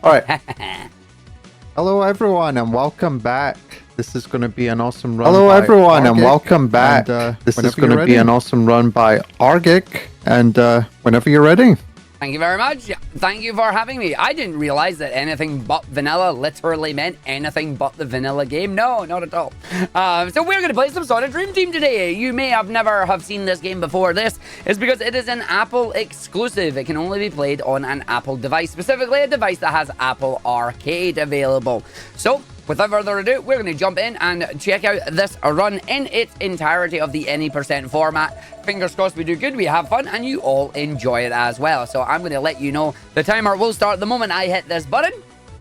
All right. Hello, everyone, and welcome back. This is going to be an awesome run. Hello, everyone, and welcome back. This is going to be an awesome run by Argick. And whenever you're ready. Thank you very much. Thank you for having me. I didn't realize that anything but vanilla literally meant anything but the vanilla game. No, not at all. So we're going to play some Sonic Dream Team today. You may have never have seen this game before. This is because it is an Apple exclusive. It can only be played on an Apple device, specifically a device that has Apple Arcade available. So without further ado, we're going to jump in and check out this run in its entirety of the any percent format. Fingers crossed we do good, we have fun, and you all enjoy it as well. So I'm going to let you know the timer will start the moment I hit this button.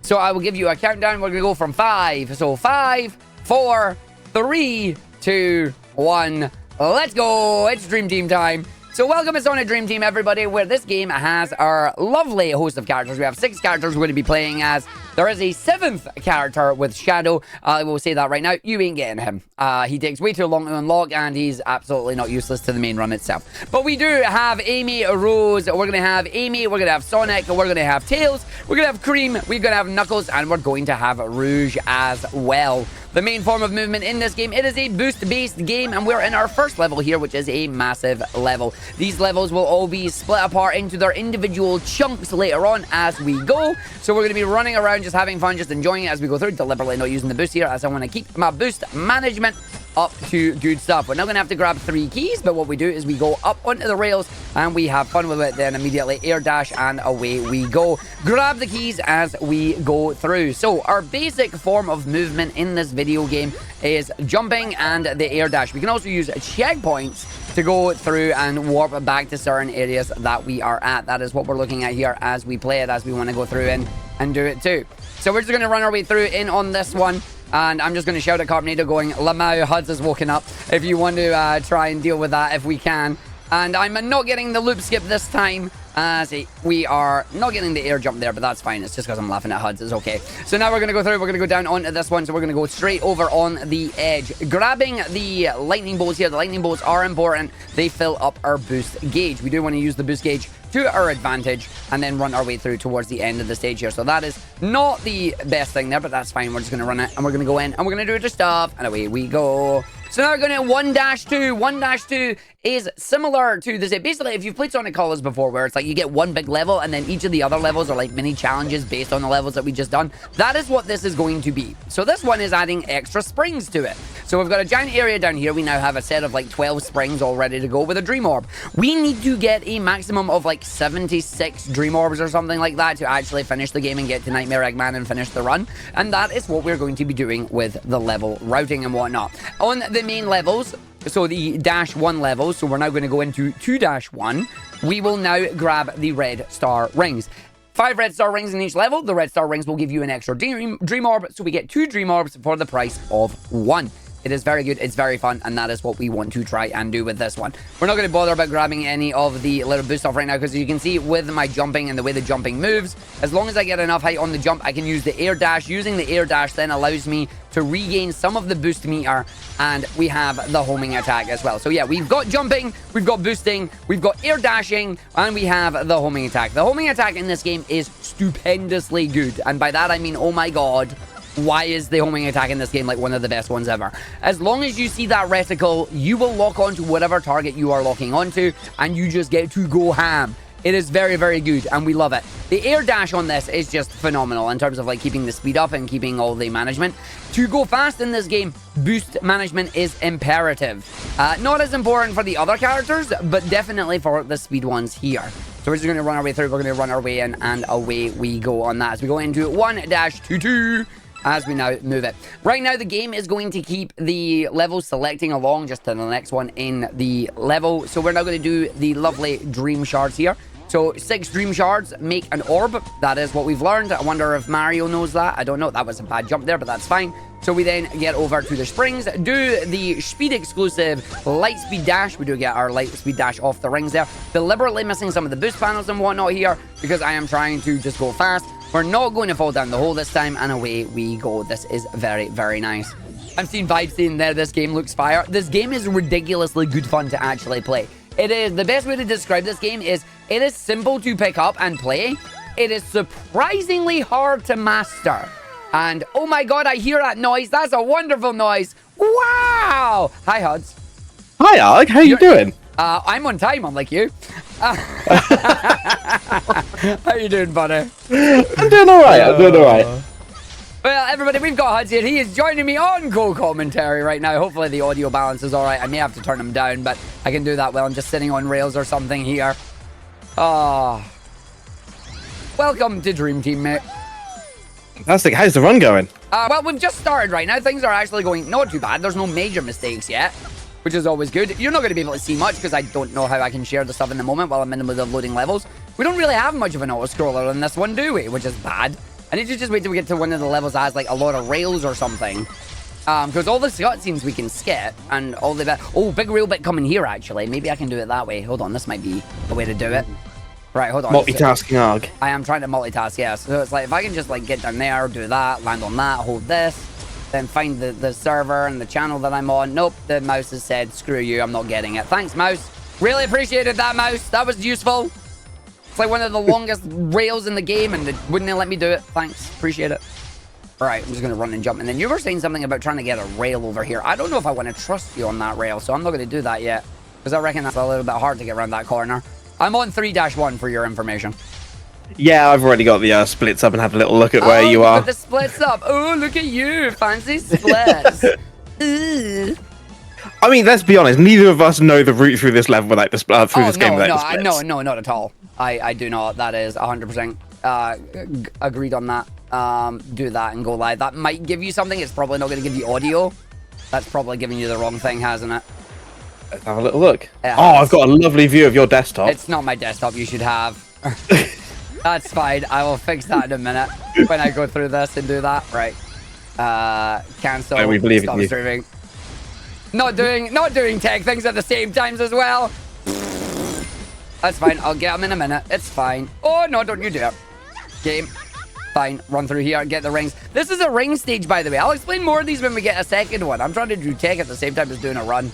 So I will give you a countdown. We're going to go from 5. So 5, 4, 3, 2, 1. Let's go. It's Dream Team time. So welcome to Sonic Dream Team, everybody, where this game has our lovely host of characters. We have 6 characters we're going to be playing as. There is a 7th character with Shadow. I will say that right now. You ain't getting him. He takes way too long to unlock, and he's absolutely not useless to the main run itself. But we do have Amy, Rose. We're going to have Amy. We're going to have Sonic. We're going to have Tails. We're going to have Cream. We're going to have Knuckles. And we're going to have Rouge as well. The main form of movement in this game, it is a boost-based game, and we're in our first level here, which is a massive level. These levels will all be split apart into their individual chunks later on as we go. So we're going to be running around, just having fun, just enjoying it as we go through, deliberately not using the boost here, as I want to keep my boost management up to good stuff. We're now going to have to grab 3 keys, but what we do is we go up onto the rails and we have fun with it, then immediately air dash and away we go. Grab the keys as we go through. So our basic form of movement in this video game is jumping and the air dash. We can also use checkpoints to go through and warp back to certain areas that we are at. That is what we're looking at here as we play it, as we want to go through and do it too. So we're just going to run our way through in on this one. And I'm just going to shout at Carbonator going, Lamau, Huds has woken up. If you want to try and deal with that, if we can. And I'm not getting the loop skip this time. See, we are not getting the air jump there, but that's fine. It's just because I'm laughing at Huds. It's okay. So now we're going to go through. We're going to go down onto this one. So we're going to go straight over on the edge. Grabbing the lightning bolts here. The lightning bolts are important. They fill up our boost gauge. We do want to use the boost gauge to our advantage and then run our way through towards the end of the stage here. So that is not the best thing there, but that's fine. We're just going to run it and we're going to go in and we're going to do it to stuff. And away we go. So now we're going to 1-2. 1-2 is similar to this. Basically, if you've played Sonic Colors before, where it's like you get one big level and then each of the other levels are like mini challenges based on the levels that we just done. That is what this is going to be. So this one is adding extra springs to it. So we've got a giant area down here. We now have a set of like 12 springs all ready to go with a Dream Orb. We need to get a maximum of like 76 Dream Orbs or something like that to actually finish the game and get to Nightmare Eggman and finish the run. And that is what we're going to be doing with the level routing and whatnot. On the main levels, so the -1 levels, so we're now going to go into 2-1, we will now grab the red star rings. 5 red star rings in each level. The red star rings will give you an extra dream orb, so we get 2 dream orbs for the price of 1. It is very good, it's very fun, and that is what we want to try and do with this one. We're not going to bother about grabbing any of the little boost stuff right now, because you can see with my jumping and the way the jumping moves, as long as I get enough height on the jump, I can use the air dash. Using the air dash then allows me to regain some of the boost meter, and we have the homing attack as well. So yeah, we've got jumping, we've got boosting, we've got air dashing, and we have the homing attack. The homing attack in this game is stupendously good, and by that I mean, oh my god, why is the homing attack in this game like one of the best ones ever? As long as you see that reticle, you will lock onto whatever target you are locking onto, and you just get to go ham. It is very, very good, and we love it. The air dash on this is just phenomenal in terms of like keeping the speed up and keeping all the management. To go fast in this game, boost management is imperative. Not as important for the other characters, but definitely for the speed ones here. So we're just going to run our way through. We're going to run our way in, and away we go on that. As we go into 1-2-2. As we now move it. Right now, the game is going to keep the levels selecting along just to the next one in the level. So we're now going to do the lovely dream shards here. So 6 dream shards make an orb. That is what we've learned. I wonder if Mario knows that. I don't know. That was a bad jump there, but that's fine. So we then get over to the springs, do the speed exclusive light speed dash. We do get our light speed dash off the rings there. Deliberately missing some of the boost panels and whatnot here because I am trying to just go fast. We're not going to fall down the hole this time, and away we go. This is very, very nice. I've seen vibes saying there, this game looks fire. This game is ridiculously good fun to actually play. It is, the best way to describe this game is, it is simple to pick up and play, it is surprisingly hard to master. And oh my god, I hear that noise. That's a wonderful noise. Wow! Hi, Huds. Hi, Arg. How you doing? I'm on time, unlike you. How you doing, buddy? I'm doing all right. I'm doing all right. Well, everybody, we've got Huds here. He is joining me on co-commentary right now. Hopefully the audio balance is all right. I may have to turn him down, but I can do that while I'm just sitting on rails or something here. Oh. Welcome to Dream Team, mate. Fantastic. How's the run going? Well, we've just started right now. Things are actually going not too bad. There's no major mistakes yet, which is always good. You're not going to be able to see much because I don't know how I can share the stuff in the moment while I'm in the middle of loading levels. We don't really have much of an auto-scroller in this one, do we? Which is bad. I need to just wait till we get to one of the levels that has like a lot of rails or something. Because all the cutscenes we can skip and all the... Oh, big rail bit coming here, actually. Maybe I can do it that way. Hold on, this might be a way to do it. Right, hold on. Multitasking, Arg. I am trying to multitask, yes. So it's like, if I can just, like, get down there, do that, land on that, hold this, then find the server and the channel that I'm on. Nope, the mouse has said, screw you, I'm not getting it. Thanks, mouse. Really appreciated that, mouse. That was useful. It's like one of the longest rails in the game, and it wouldn't let me do it. Thanks, appreciate it. All right, I'm just going to run and jump. And then you were saying something about trying to get a rail over here. I don't know if I want to trust you on that rail, so I'm not going to do that yet. Because I reckon that's a little bit hard to get around that corner. I'm on 3-1 for your information. Yeah, I've already got the splits up and had a little look at where you are. The splits up. Oh, look at you. Fancy splits. I mean, let's be honest. Neither of us know the route through this level without this game without the splits. No, not at all. I do not. That is 100% agreed on that. Do that and go live. That might give you something. It's probably not going to give you audio. That's probably giving you the wrong thing, hasn't it? Let's have a little look. I've got a lovely view of your desktop. It's not my desktop you should have. That's fine. I will fix that in a minute when I go through this and do that. Right. Cancel. We believe Stop in you. streaming. Not doing tech things at the same times as well. That's fine. I'll get them in a minute. It's fine. Oh, no, don't you do it. Game. Fine. Run through here and get the rings. This is a ring stage, by the way. I'll explain more of these when we get a second one. I'm trying to do tech at the same time as doing a run.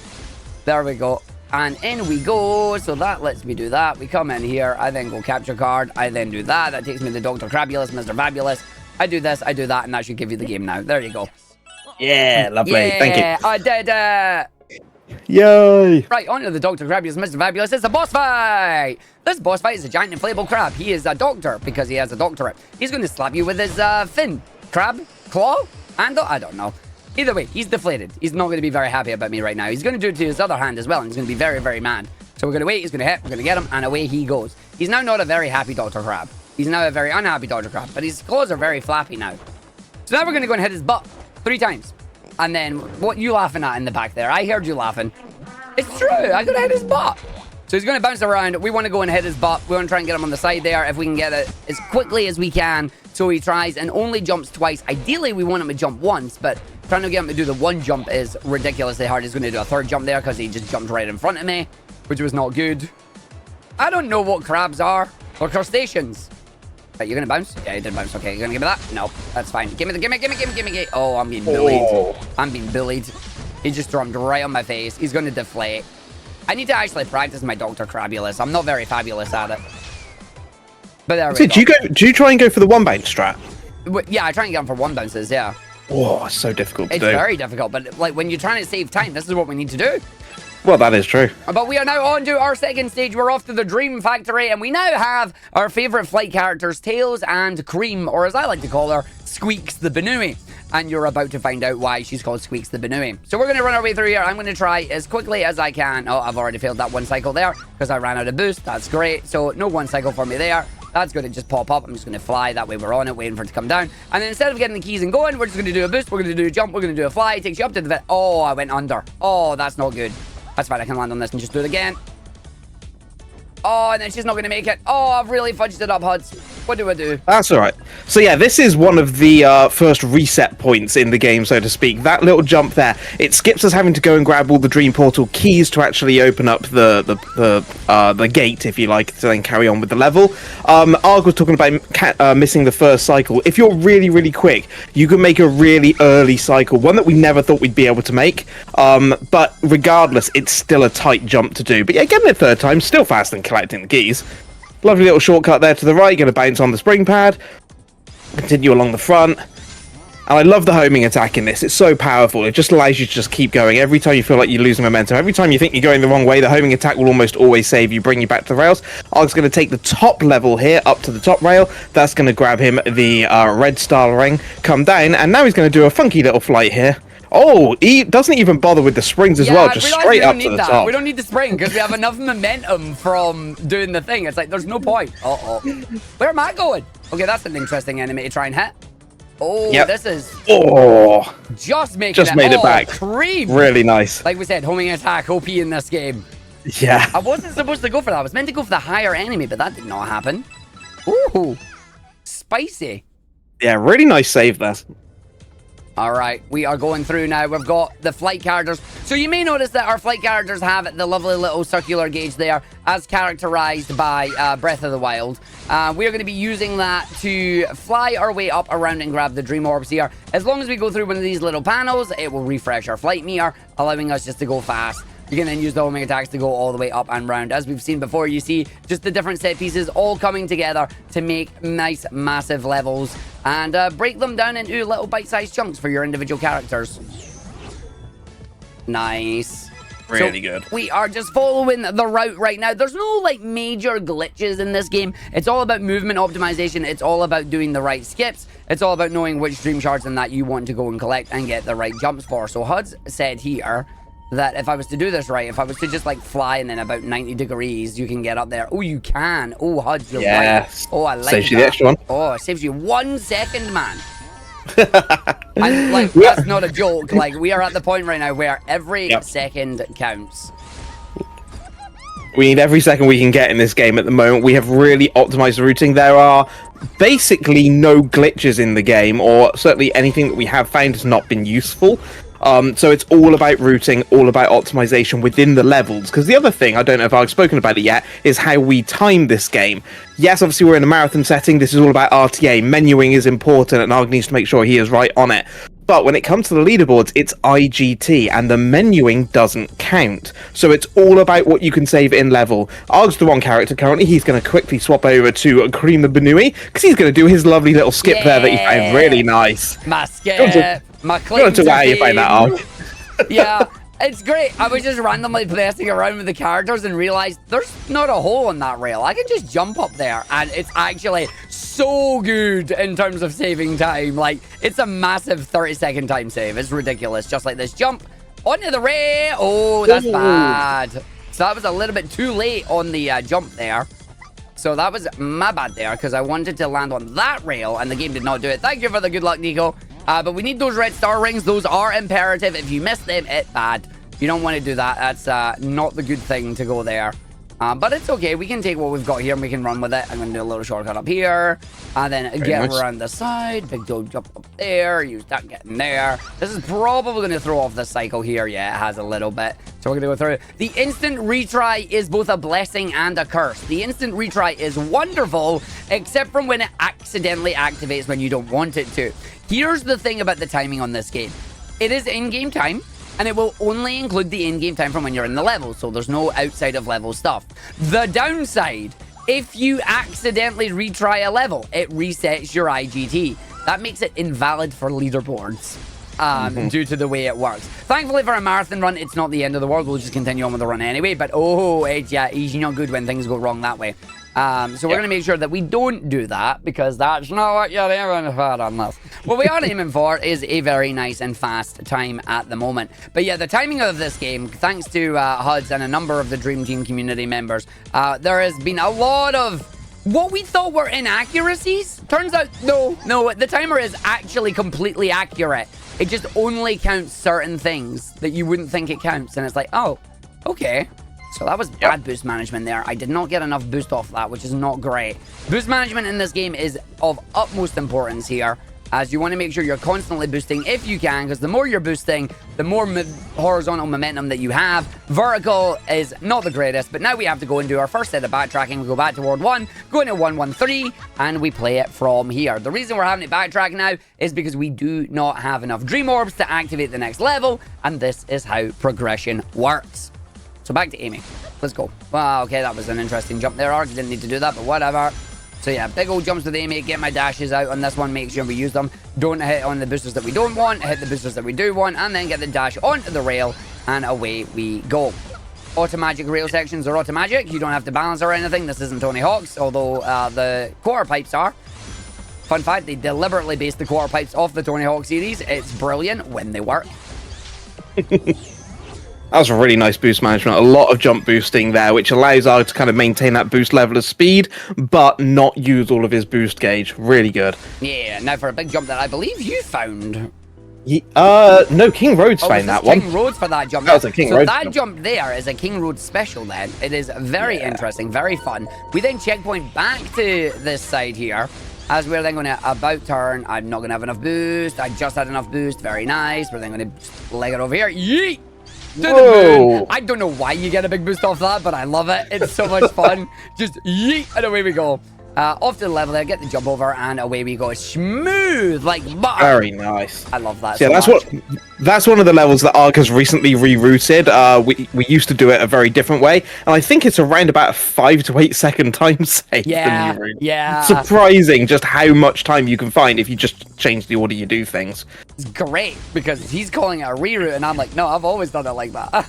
There we go. And in we go. So that lets me do that. We come in here. I then go capture card. I then do that. That takes me to Dr. Crabulous, Mr. Fabulous. I do this. I do that. And that should give you the game now. There you go. Yeah, lovely. Yeah, Thank you. I did it. Yay. Right, on to the Dr. Crabulous, Mr. Fabulous. It's a boss fight. This boss fight is a giant inflatable crab. He is a doctor because he has a doctorate. He's going to slap you with his fin. Crab? Claw? Handle? I don't know. Either way, he's deflated. He's not going to be very happy about me right now. He's going to do it to his other hand as well, and he's going to be very, very mad. So we're going to wait. He's going to hit. We're going to get him, and away he goes. He's now not a very happy Dr. Crab. He's now a very unhappy Dr. Crab, but his claws are very flappy now. So now we're going to go and hit his butt 3 times. And then, what you laughing at in the back there? I heard you laughing. It's true. I'm going to hit his butt. So he's going to bounce around. We want to go and hit his butt. We want to try and get him on the side there if we can get it as quickly as we can. So he tries and only jumps twice. Ideally, we want him to jump once, but trying to get him to do the 1 jump is ridiculously hard. He's going to do a 3rd jump there because he just jumped right in front of me, which was not good. I don't know what crabs are. Or crustaceans. Right, you're going to bounce? Yeah, you did bounce. Okay, you're going to give me that? No, that's fine. Give me. Oh, I'm being bullied. Oh. I'm being bullied. He just jumped right on my face. He's going to deflate. I need to actually practice my Dr. Crabulous. I'm not very fabulous at it. But there we go. Do you try and go for the 1 bounce strat? Yeah, I try and get him for 1 bounces, yeah. Oh, it's so difficult to do. It's very difficult, but like when you're trying to save time, this is what we need to do. Well, that is true. But we are now on to our second stage. We're off to the Dream Factory, and we now have our favourite flight characters, Tails and Cream, or as I like to call her, Squeaks the Banooey. And you're about to find out why she's called Squeaks the Banooey. So we're going to run our way through here. I'm going to try as quickly as I can. Oh, I've already failed that 1 cycle there because I ran out of boost. That's great. So no 1 cycle for me there. That's going to just pop up. I'm just going to fly. That way we're on it, waiting for it to come down. And then instead of getting the keys and going, we're just going to do a boost. We're going to do a jump. We're going to do a fly. It takes you up to the... Oh, I went under. Oh, that's not good. That's fine. I can land on this and just do it again. Oh, and then she's not going to make it. Oh, I've really fudged it up, Huds. What do I do? That's all right. So yeah, this is one of the first reset points in the game, so to speak. That little jump there, it skips us having to go and grab all the Dream Portal keys to actually open up the gate, if you like, to then carry on with the level. Arg was talking about missing the first cycle. If you're really, really quick, you can make a really early cycle, one that we never thought we'd be able to make. But regardless, it's still a tight jump to do. But yeah, getting it 3rd time, still faster than collecting the keys. Lovely little shortcut there to the right. Going to bounce on the spring pad. Continue along the front. And I love the homing attack in this. It's so powerful. It just allows you to just keep going. Every time you feel like you're losing momentum, every time you think you're going the wrong way, the homing attack will almost always save you, bring you back to the rails. Arg's going to take the top level here, up to the top rail. That's going to grab him the red star ring, come down, and now he's going to do a funky little flight here. Oh, he doesn't even bother with the springs as well, just straight up to the top. We don't need the spring because we have enough momentum from doing the thing. It's like, there's no point. Uh-oh. Where am I going? Okay, that's an interesting enemy to try and hit. Oh, yep. This is just made it back. Cream. Really nice. Like we said, homing attack OP in this game. Yeah. I wasn't supposed to go for that. I was meant to go for the higher enemy, but that did not happen. Ooh, spicy. Yeah, really nice save there. All right, we are going through now. We've got the flight characters. So you may notice that our flight characters have the lovely little circular gauge there, as characterized by Breath of the Wild. We're going to be using that to fly our way up around and grab the dream orbs here. As long as we go through one of these little panels, it will refresh our flight meter, allowing us just to go fast. You can then use the homing attacks to go all the way up and round. As we've seen before, you see just the different set pieces all coming together to make nice, massive levels and break them down into little bite-sized chunks for your individual characters. Nice. Really good. We are just following the route right now. There's no, like, major glitches in this game. It's all about movement optimization. It's all about doing the right skips. It's all about knowing which dream shards and that you want to go and collect and get the right jumps for. So HUD's said here that if I was to do this right, if I was to just like fly and then about 90 degrees, you can get up there. Oh, you can. Oh, HUD, you're right. Oh, I like saves you the extra one. Oh, it saves you 1 second, man. And like, that's not a joke. Like, we are at the point right now where every second counts. We need every second we can get in this game at the moment. We have really optimized the routing. There are basically no glitches in the game, or certainly anything that we have found has not been useful. So it's all about routing, all about optimization within the levels. Because the other thing, I don't know if I've spoken about it yet, is how we time this game. Yes, obviously we're in a marathon setting. This is all about RTA. Menuing is important, and Arg needs to make sure he is right on it. But when it comes to the leaderboards, it's IGT, and the menuing doesn't count. So it's all about what you can save in level. Arg's the one character currently. He's going to quickly swap over to Cream the Banui, because he's going to do his lovely little skip there that he found really nice. My skip. My claim to fame. You find that, Arg. Yeah, it's great. I was just randomly messing around with the characters and realized there's not a hole in that rail. I can just jump up there, and it's actually so good in terms of saving time. Like, it's a massive 30-second time save. It's ridiculous. Just like this jump onto the rail. Oh, that's bad. So that was a little bit too late on the jump there. So that was my bad there, because I wanted to land on that rail, and the game did not do it. Thank you for the good luck, Nico. But we need those red star rings. Those are imperative. If you miss them, it's bad. You don't want to do that. That's not the good thing to go there. But it's okay. We can take what we've got here and we can run with it. I'm going to do a little shortcut up here. And then get around the side. Big toe jump up there. Use that getting there. This is probably going to throw off the cycle here. Yeah, it has a little bit. So we're going to go through. The instant retry is both a blessing and a curse. The instant retry is wonderful, except from when it accidentally activates when you don't want it to. Here's the thing about the timing on this game. It is in-game time, and it will only include the in-game time from when you're in the level, so there's no outside of level stuff. The downside, if you accidentally retry a level, it resets your IGT. That makes it invalid for leaderboards, due to the way it works. Thankfully for a marathon run, it's not the end of the world. We'll just continue on with the run anyway, but oh, it's not good when things go wrong that way. So we're going to make sure that we don't do that, because that's not what you're aiming for on this. What we are aiming for is a very nice and fast time at the moment. But yeah, the timing of this game, thanks to HUDs and a number of the Dream Team community members, there has been a lot of what we thought were inaccuracies. Turns out, no, the timer is actually completely accurate. It just only counts certain things that you wouldn't think it counts. And it's like, oh, okay. So that was bad boost management there. I did not get enough boost off that, which is not great. Boost management in this game is of utmost importance here, as you want to make sure you're constantly boosting if you can, because the more you're boosting, the more horizontal momentum that you have. Vertical is not the greatest, but now we have to go and do our first set of backtracking. We go back to Ward 1, go into 113, and we play it from here. The reason we're having it backtrack now is because we do not have enough Dream Orbs to activate the next level, and this is how progression works. So back to aiming. Let's go. Well, okay, that was an interesting jump there, Arg. Didn't need to do that, but whatever. So yeah, big old jumps with aiming. Get my dashes out on this one. Make sure we use them. Don't hit on the boosters that we don't want. Hit the boosters that we do want. And then get the dash onto the rail. And away we go. Automagic rail sections are automagic. You don't have to balance or anything. This isn't Tony Hawk's, although the quarter pipes are. Fun fact, they deliberately based the quarter pipes off the Tony Hawk series. It's brilliant when they work. That was a really nice boost management. A lot of jump boosting there, which allows Arg to kind of maintain that boost level of speed, but not use all of his boost gauge. Really good. Yeah, now for a big jump that I believe you found. No, King Roads found that one. King Roads for that jump. That was a King Roads that jump there is a King Roads special then. It is very interesting, very fun. We then checkpoint back to this side here, as we're then going to about turn. I'm not going to have enough boost. I just had enough boost. Very nice. We're then going to leg it over here. Yeet! To the moon. I don't know why you get a big boost off that, but I love it. It's so much fun. Just yeet, and away we go. Off to the level there, get the jump over, and away we go. Smooth like butter. Very nice. I love that. Yeah, so that's one of the levels that Arg has recently rerouted. We used to do it a very different way, and I think it's around about a 5 to 8 second time save. Yeah, yeah. Surprising just how much time you can find if you just change the order you do things. It's great because he's calling it a reroute, and I'm like, no, I've always done it like that.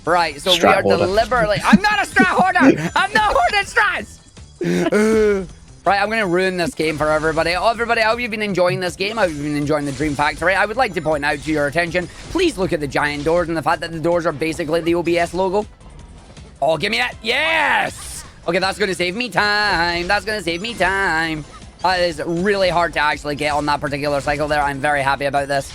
Right, so Strat we are hoarder. deliberately... I'm not a strat hoarder! I'm not hoarding strats! Right, I'm going to ruin this game for everybody. Everybody, I hope you've been enjoying this game. I hope you've been enjoying the Dream Factory. I would like to point out to your attention, please look at the giant doors and the fact that the doors are basically the OBS logo. Oh, give me that. Yes! Okay, that's going to save me time. That's going to save me time. It is really hard to actually get on that particular cycle there. I'm very happy about this.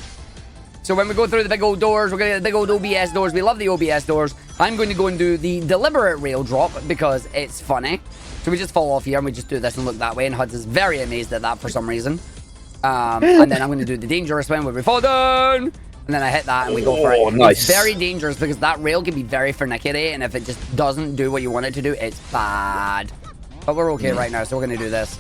So when we go through the big old doors, we're going to get the big old OBS doors. We love the OBS doors. I'm going to go and do the deliberate rail drop because it's funny. So we just fall off here and we just do this and look that way. And Huds is very amazed at that for some reason. And then I'm going to do the dangerous one where we fall down. And then I hit that and we go for it. Nice. It's very dangerous because that rail can be very finicky. And if it just doesn't do what you want it to do, it's bad. But we're okay right now, so we're going to do this.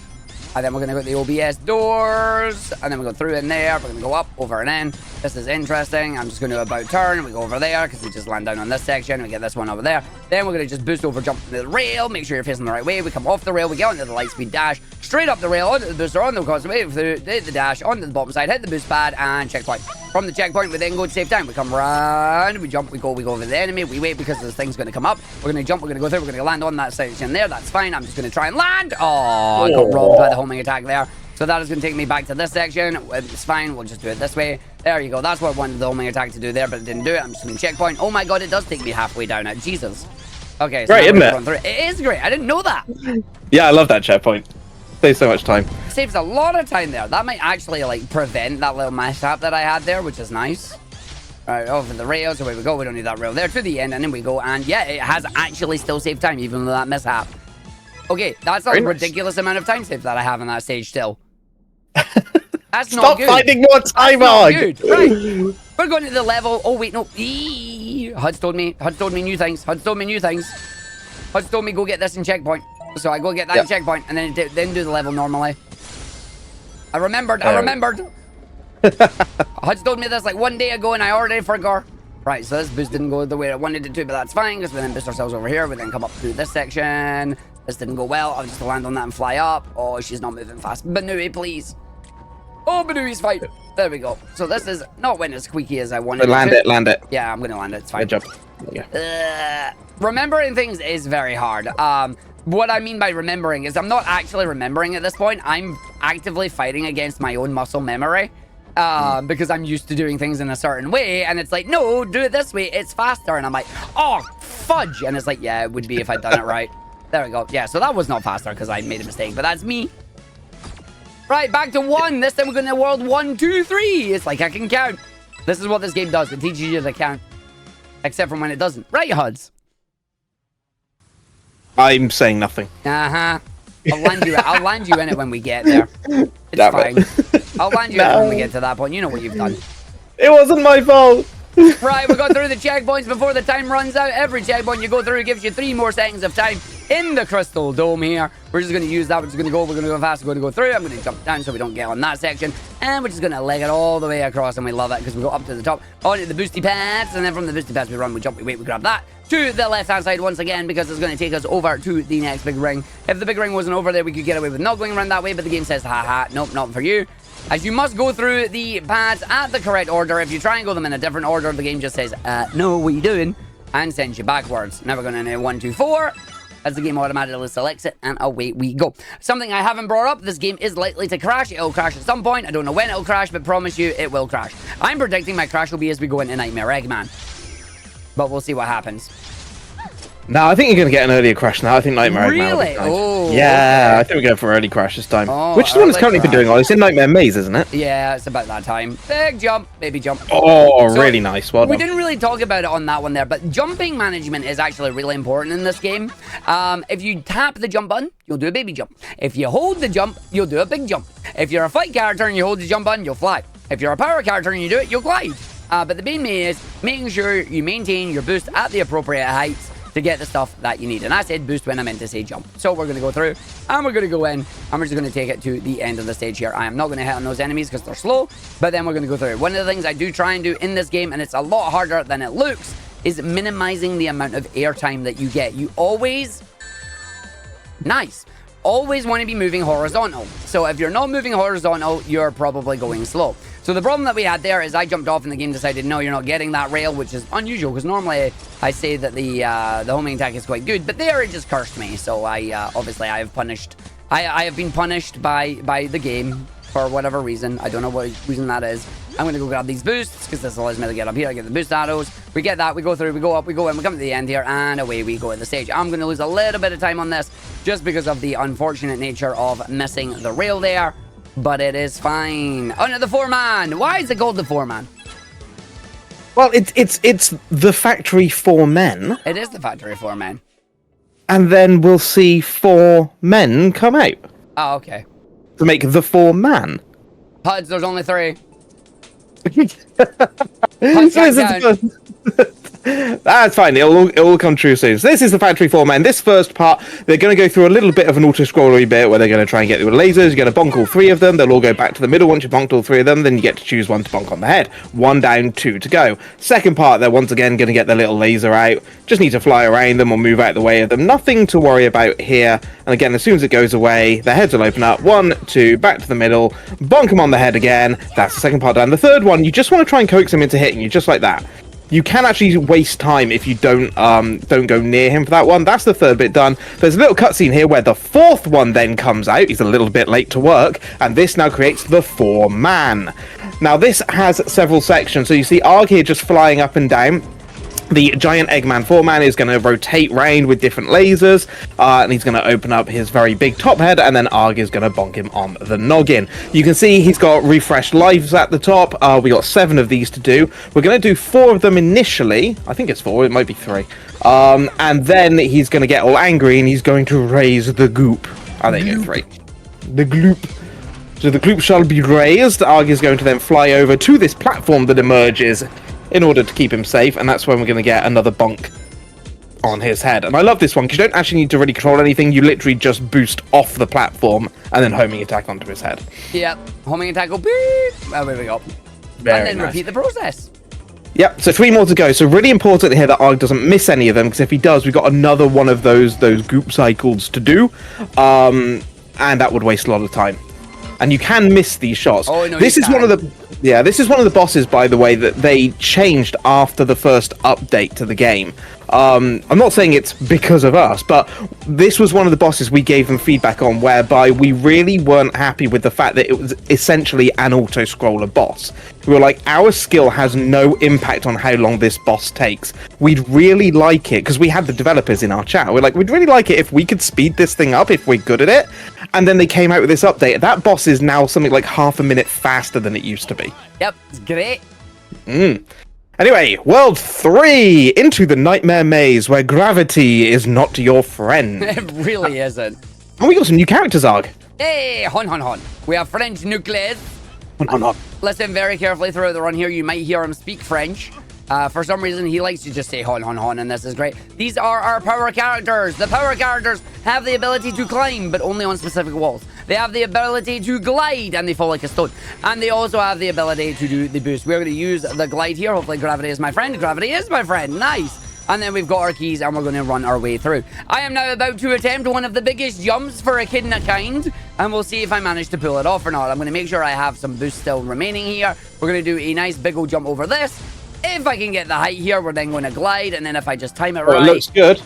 And then we're going to go to the OBS doors. And then we go through in there. We're going to go up, over, and in. This is interesting. I'm just going to about turn. We go over there because we just land down on this section. We get this one over there. Then we're going to just boost over, jump to the rail. Make sure you're facing the right way. We come off the rail. We get onto the lightspeed dash. Straight up the rail, onto the booster, on the causeway, through the dash, onto the bottom side, hit the boost pad, and checkpoint. From the checkpoint, we then go to save time. We come round, we jump, we go over the enemy. We wait because this thing's going to come up. We're going to jump, we're going to go through, we're going to land on that section there. That's fine. I'm just going to try and land. Oh, I got robbed by the homing attack there. So that is going to take me back to this section. It's fine. We'll just do it this way. There you go. That's what I wanted the homing attack to do there, but it didn't do it. I'm just going to checkpoint. Oh my god, it does take me halfway down now. Jesus. Okay, so great, isn't it? run through. It is great. I didn't know that. Yeah, I love that checkpoint. Saves so much time. Saves a lot of time there. That might actually like prevent that little mishap that I had there, which is nice. Alright, over the rails, away we go. We don't need that rail there. To the end, and then we go. And yeah, it has actually still saved time, even with that mishap. Okay, that's a ridiculous amount of time save that I have on that stage still. That's not good. Stop finding more time, Arg! Right, we're going to the level. Oh wait, no. Huds told me new things. Huds told me new things. Huds told me go get this in checkpoint. So I go get that in checkpoint, and then do the level normally. I remembered. Huds told me this like 1 day ago, and I already forgot. Right, so this boost didn't go the way I wanted it to, but that's fine, because we then boost ourselves over here. We then come up through this section. This didn't go well. I'll just land on that and fly up. Oh, she's not moving fast. Banui, please. Oh, Banui's fine. There we go. So this is not went as squeaky as I wanted it to. Land it. Yeah, I'm going to land it. It's fine. Good job. Yeah. Remembering things is very hard. What I mean by remembering is I'm not actually remembering at this point. I'm actively fighting against my own muscle memory. Because I'm used to doing things in a certain way, and it's like, no, do it this way, it's faster, and I'm like, oh, fudge, and it's like, yeah, it would be if I'd done it right. There we go. Yeah, so that was not faster because I made a mistake, but that's me. Right, back to 1. This time we're going to world 1, 2, 3. It's like I can count. This is what this game does. It teaches you to count, except for when it doesn't. Right, Huds? I'm saying nothing. Uh-huh. I'll land you in it when we get there. It's Damn fine. it. I'll land you in it when we get to that point. You know what you've done. It wasn't my fault. Right, we got through the checkpoints before the time runs out. Every checkpoint you go through gives you 3 more seconds of time. in the crystal dome here. We're just going to use that. We're just going to go fast. We're going to go through. I'm going to jump down so we don't get on that section. And we're just going to leg it all the way across. And we love it because we go up to the top, onto the boosty pads. And then from the boosty pads, we run, we jump, we wait, we grab that to the left-hand side once again because it's going to take us over to the next big ring. If the big ring wasn't over there, we could get away with not going around that way. But the game says, haha, nope, not for you. As you must go through the pads at the correct order. If you try and go them in a different order, the game just says, no, what are you doing? And sends you backwards. Now we're going to know 1, 2, 4. As the game automatically selects it, and away we go. Something I haven't brought up, this game is likely to crash. It'll crash at some point. I don't know when it'll crash, but promise you it will crash. I'm predicting my crash will be as we go into Nightmare Eggman. But we'll see what happens. No, I think you're going to get an earlier crash now. I think Nightmare Eggman will be nice. Oh, yeah, I think we're going for early crash this time. Oh, which is the one that's currently been doing all. It's in Nightmare Maze, isn't it? Yeah, it's about that time. Big jump, baby jump. Oh, so, really nice. Well done. We didn't really talk about it on that one there, but jumping management is actually really important in this game. If you tap the jump button, you'll do a baby jump. If you hold the jump, you'll do a big jump. If you're a fight character and you hold the jump button, you'll fly. If you're a power character and you do it, you'll glide. But the main is making sure you maintain your boost at the appropriate heights to get the stuff that you need. And I said boost when I meant to say jump. So we're going to go through, and we're going to go in, and we're just going to take it to the end of the stage here. I am not going to hit on those enemies because they're slow, but then we're going to go through. One of the things I do try and do in this game, and it's a lot harder than it looks, is minimizing the amount of airtime that you get. You always... Nice. Always want to be moving horizontal. So if you're not moving horizontal, you're probably going slow. So the problem that we had there is I jumped off and the game decided, no, you're not getting that rail, which is unusual because normally I say that the homing attack is quite good, but there it just cursed me. So I obviously I have been punished by the game for whatever reason. I don't know what reason that is. I'm going to go grab these boosts because this allows me to get up here. I get the boost arrows. We get that. We go through. We go up. We go in. We come to the end here. And away we go at the stage. I'm going to lose a little bit of time on this just because of the unfortunate nature of missing the rail there. But it is fine. Oh, no, the 4-man. Why is it called the 4-man? Well, it's the Factory 4 Men. It is the Factory 4 Men. And then we'll see 4 men come out. Oh, okay. To make the 4-man. HUDs, there's only 3. That's fine. It'll all come true soon. So this is the Factory 4 Men. This first part, they're going to go through a little bit of an auto-scrollery bit where they're going to try and get the lasers. You're going to bonk all 3 of them. They'll all go back to the middle once you've bonked all 3 of them. Then you get to choose one to bonk on the head. 1 down, 2 to go. Second part, they're once again going to get their little laser out. Just need to fly around them or move out the way of them. Nothing to worry about here. And again, as soon as it goes away, their heads will open up. 1, 2, back to the middle. Bonk them on the head again. That's the second part done. The third one, you just want to try and coax them into hitting you, just like that. You can actually waste time if you don't go near him for that one. That's the third bit done. There's a little cutscene here where the 4th one then comes out. He's a little bit late to work, and this now creates the 4-man. Now this has several sections. So you see Arg here just flying up and down. The giant Eggman 4-man is going to rotate round with different lasers, and he's going to open up his very big top head, and then Arg is going to bonk him on the noggin. You can see he's got refreshed lives at the top. We got 7 of these to do. We're going to do 4 of them initially. I think it's 4. It might be 3. And then he's going to get all angry, and he's going to raise the goop. Oh, there you go, 3. The gloop. So the gloop shall be raised. Arg is going to then fly over to this platform that emerges in order to keep him safe, and that's when we're going to get another bonk on his head. And I love this one because you don't actually need to really control anything. You literally just boost off the platform and then homing attack onto his head. Yep, homing attack will beep. Oh, there we go. Very and then nice. repeat the process. Yep, so 3 more to go. So really important here that Arg doesn't miss any of them, because if he does, we've got another one of those goop cycles to do, and that would waste a lot of time. And you can miss these shots. Oh, no, this is one of the bosses, by the way, that they changed after the first update to the game. I'm not saying it's because of us, but this was one of the bosses we gave them feedback on, whereby we really weren't happy with the fact that it was essentially an auto-scroller boss. We were like, our skill has no impact on how long this boss takes. We'd really like it, because we had the developers in our chat. We're like, we'd really like it if we could speed this thing up, if we're good at it. And then they came out with this update. That boss is now something like half a minute faster than it used to be. Yep, it's great. Anyway, World 3, into the Nightmare Maze, where gravity is not your friend. It really isn't. And we got some new characters, Arg. Hey, hon. We have French nucleus. Hon. Listen very carefully throughout the run here. You might hear him speak French. For some reason, he likes to just say hon, hon, hon, and this is great. These are our power characters. The power characters have the ability to climb, but only on specific walls. They have the ability to glide, and they fall like a stone. And they also have the ability to do the boost. We're going to use the glide here. Hopefully, gravity is my friend. Gravity is my friend. Nice. And then we've got our keys, and we're going to run our way through. I am now about to attempt one of the biggest jumps for a kid in a kind, and we'll see if I manage to pull it off or not. I'm going to make sure I have some boost still remaining here. We're going to do a nice big old jump over this. If I can get the height here, we're then going to glide, and then if I just time it right... it looks good.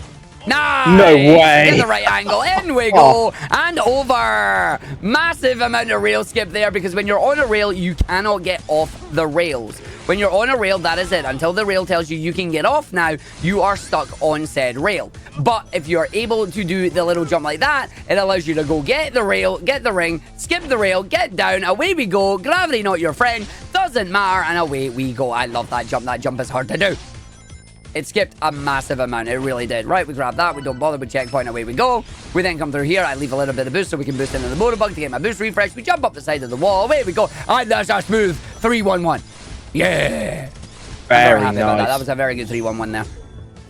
Nice! No way! Get the right angle. In we go. And over. Massive amount of rail skip there, because when you're on a rail, you cannot get off the rails. When you're on a rail, that is it. Until the rail tells you can get off now, you are stuck on said rail. But if you're able to do the little jump like that, it allows you to go get the rail, get the ring, skip the rail, get down, away we go. Gravity not your friend, doesn't matter, and away we go. I love that jump. That jump is hard to do. It skipped a massive amount. It really did. Right, we grab that. We don't bother with checkpoint. Away we go. We then come through here. I leave a little bit of boost so we can boost into the motorbug to get my boost refresh. We jump up the side of the wall. Away we go. And that's a smooth 3-1-1. Yeah. Very happy nice. about that. That was a very good 3-1-1 there.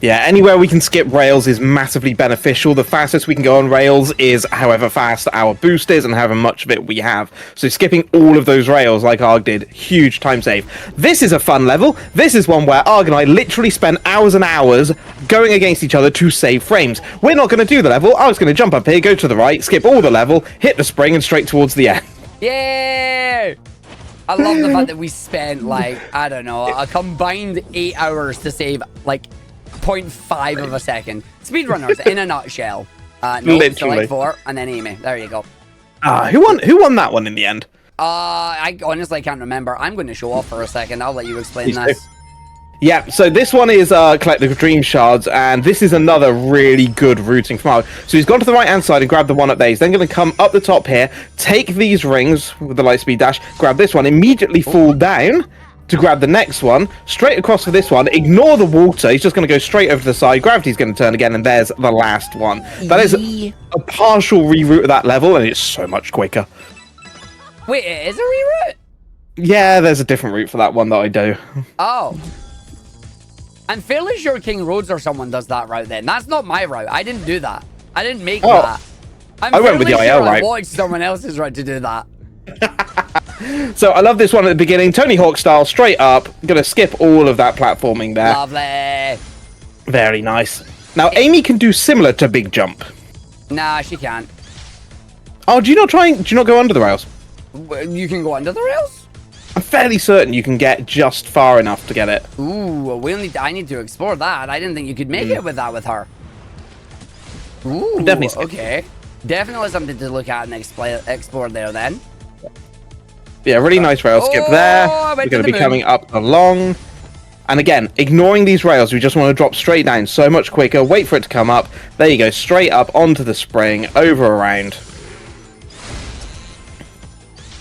Yeah, anywhere we can skip rails is massively beneficial. The fastest we can go on rails is however fast our boost is and however much of it we have. So skipping all of those rails like Arg did, huge time save. This is a fun level. This is one where Arg and I literally spent hours and hours going against each other to save frames. We're not going to do the level. I was going to jump up here, go to the right, skip all the level, hit the spring, and straight towards the end. Yay! I love the fact that we spent, like, I don't know, a combined 8 hours to save, like, 0.5 of a second. Speedrunners, in a nutshell. No, Literally. select 4, and then Amy. There you go. Who won that one in the end? I honestly can't remember. I'm going to show off for a second. I'll let you explain Please this. do. Yeah, so this one is collect the dream shards, and this is another really good routing from Arg. So he's gone to the right hand side and grabbed the one up there. He's then going to come up the top here, take these rings with the light speed dash, grab this one, immediately fall down to grab the next one, straight across for this one, ignore the water, he's just going to go straight over to the side, gravity's going to turn again, and there's the last one. That is a partial reroute of that level, and it's so much quicker. Wait, it is a reroute? Yeah, there's a different route for that one that I do. Oh. I'm fairly sure King Roads or someone does that route then. That's not my route. I didn't do that. I didn't make that. I went with the IL route. I watched someone else's route to do that. So I love this one at the beginning, Tony Hawk style, straight up. Gonna skip all of that platforming there. Lovely. Very nice. Now Amy can do similar to Big Jump. Nah, she can't. Oh, do you not go under the rails? You can go under the rails? I'm fairly certain you can get just far enough to get it. Ooh, I need to explore that. I didn't think you could make it with that with her. Ooh, Definitely. Okay. Definitely something to look at and explore there then. Yeah, really nice rail skip there. We're going to be coming up along. And again, ignoring these rails, we just want to drop straight down so much quicker. Wait for it to come up. There you go, straight up onto the spring, over around.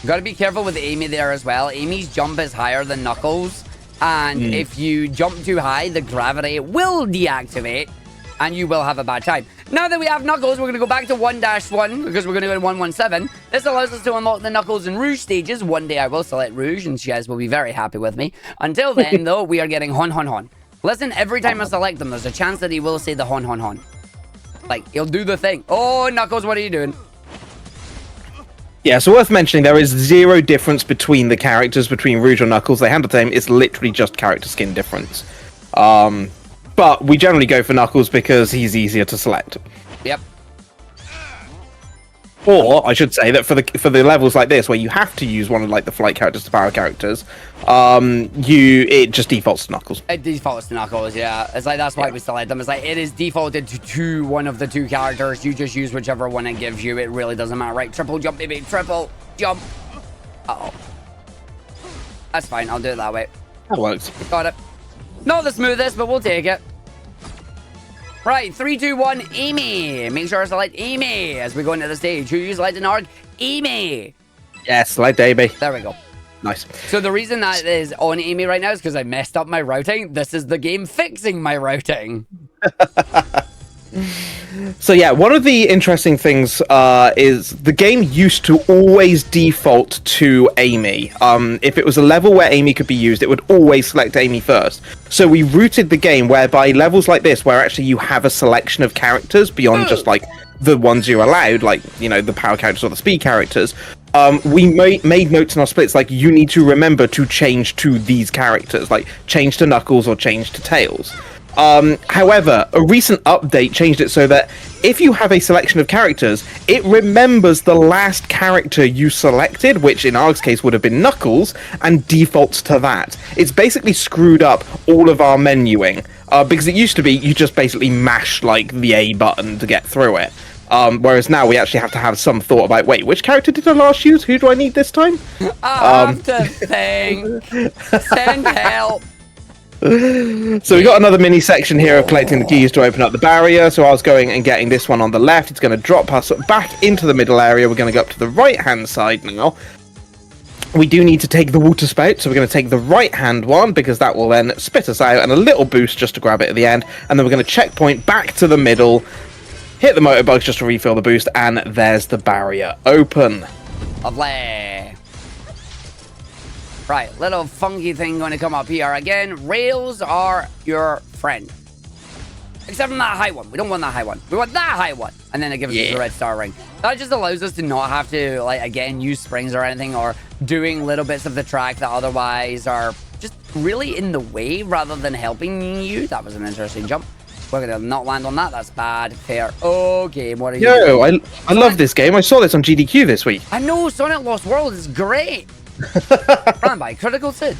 You got to be careful with Amy there as well. Amy's jump is higher than Knuckles. And if you jump too high, the gravity will deactivate. And you will have a bad time. Now that we have Knuckles, we're going to go back to 1-1 because we're going to go in 117. This allows us to unlock the Knuckles and Rouge stages. One day I will select Rouge and you guys will be very happy with me. Until then, though, we are getting Hon Hon Hon. Listen, every time I select them, there's a chance that he will say the Hon Hon Hon. Like, he'll do the thing. Oh, Knuckles, what are you doing? Yeah, so worth mentioning, there is zero difference between the characters, between Rouge or Knuckles. They handle the same. It's literally just character skin difference. But we generally go for Knuckles because he's easier to select. Yep. Or I should say that for the levels like this, where you have to use one of like the flight characters to power characters, it just defaults to Knuckles. It defaults to Knuckles, yeah. It's like that's why we select them. It's like it is defaulted to one of the two characters. You just use whichever one it gives you. It really doesn't matter, right? Triple jump, baby, triple jump. Uh-oh. That's fine. I'll do it that way. That works. Got it. Not the smoothest, but we'll take it. Right, 3, 2, 1, Amy. Make sure I select Amy as we go into the stage. Who you select an Arg? Amy. Yes, select Amy. There we go. Nice. So the reason that is on Amy right now is because I messed up my routing. This is the game fixing my routing. So yeah, one of the interesting things is the game used to always default to Amy. If it was a level where Amy could be used, it would always select Amy first. So we routed the game whereby levels like this, where actually you have a selection of characters beyond just like the ones you're allowed, like, you know, the power characters or the speed characters, we made notes in our splits like, you need to remember to change to these characters, like change to Knuckles or change to Tails. However, a recent update changed it so that if you have a selection of characters, it remembers the last character you selected, which in Arg's case would have been Knuckles, and defaults to that. It's basically screwed up all of our menuing, because it used to be you just basically mash like the A button to get through it. Whereas now we actually have to have some thought about, wait, which character did I last use? Who do I need this time? I have to think. Send help. So we got another mini section here of collecting the keys to open up the barrier. So I was going and getting this one on the left. It's going to drop us back into the middle area. We're going to go up to the right-hand side now. We do need to take the water spout, so we're going to take the right-hand one, because that will then spit us out, and a little boost just to grab it at the end. And then we're going to checkpoint back to the middle, hit the motorbugs just to refill the boost, and there's the barrier open. Lovely. Right, little funky thing going to come up here again. Rails are your friend. Except from that high one. We don't want that high one. We want that high one. And then it gives us the red star ring. That just allows us to not have to, like, again, use springs or anything, or doing little bits of the track that otherwise are just really in the way rather than helping you. That was an interesting jump. We're going to not land on that. That's bad. Fair. Okay, what are you doing? I love this game. I saw this on GDQ this week. I know, Sonic Lost World is great. Run by Critical Sid.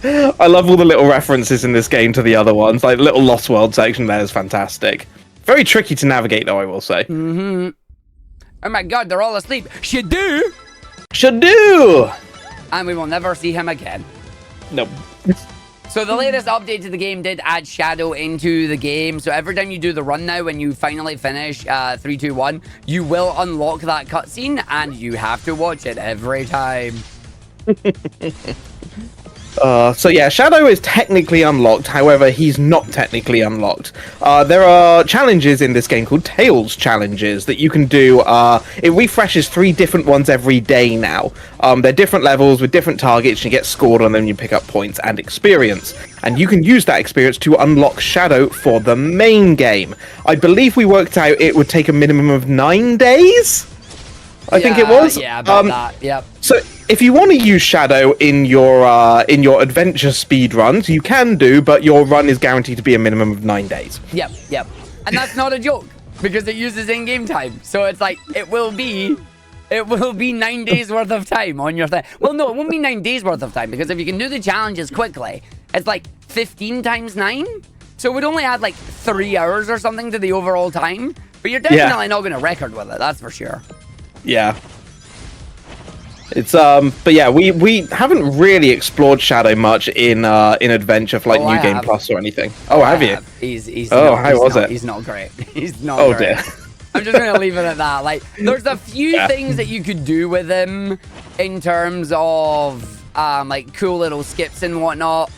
I love all the little references in this game to the other ones. Like, little Lost World section there is fantastic. Very tricky to navigate, though, I will say. Mm-hmm. Oh my god, they're all asleep. Shadoo! Shadoo! And we will never see him again. Nope. So the latest update to the game did add Shadow into the game. So every time you do the run now, when you finally finish 3, 2, 1, you will unlock that cutscene, and you have to watch it every time. So yeah, Shadow is technically unlocked, however, he's not technically unlocked. There are challenges in this game called Tails challenges that you can do. It refreshes 3 different ones every day now. They're different levels with different targets, you get scored on them, you pick up points and experience. And you can use that experience to unlock Shadow for the main game. I believe we worked out it would take a minimum of 9 days? I think it was. Yeah, about that. Yep. So if you want to use Shadow in your adventure speed runs, you can do, but your run is guaranteed to be a minimum of 9 days. Yep. And that's not a joke, because it uses in-game time. So it's like, it will be 9 days worth of time on your thing. Well, no, it won't be 9 days worth of time, because if you can do the challenges quickly, it's like 15 times 9. So it would only add like 3 hours or something to the overall time. But you're definitely not going to record with it, that's for sure. Yeah. It's but yeah, we haven't really explored Shadow much in Adventure for like New Game Plus or anything. Oh, have you? He's how was it? He's not great. He's not Oh great. dear. I'm just gonna leave it at that. Like, there's a few things that you could do with him in terms of like cool little skips and whatnot,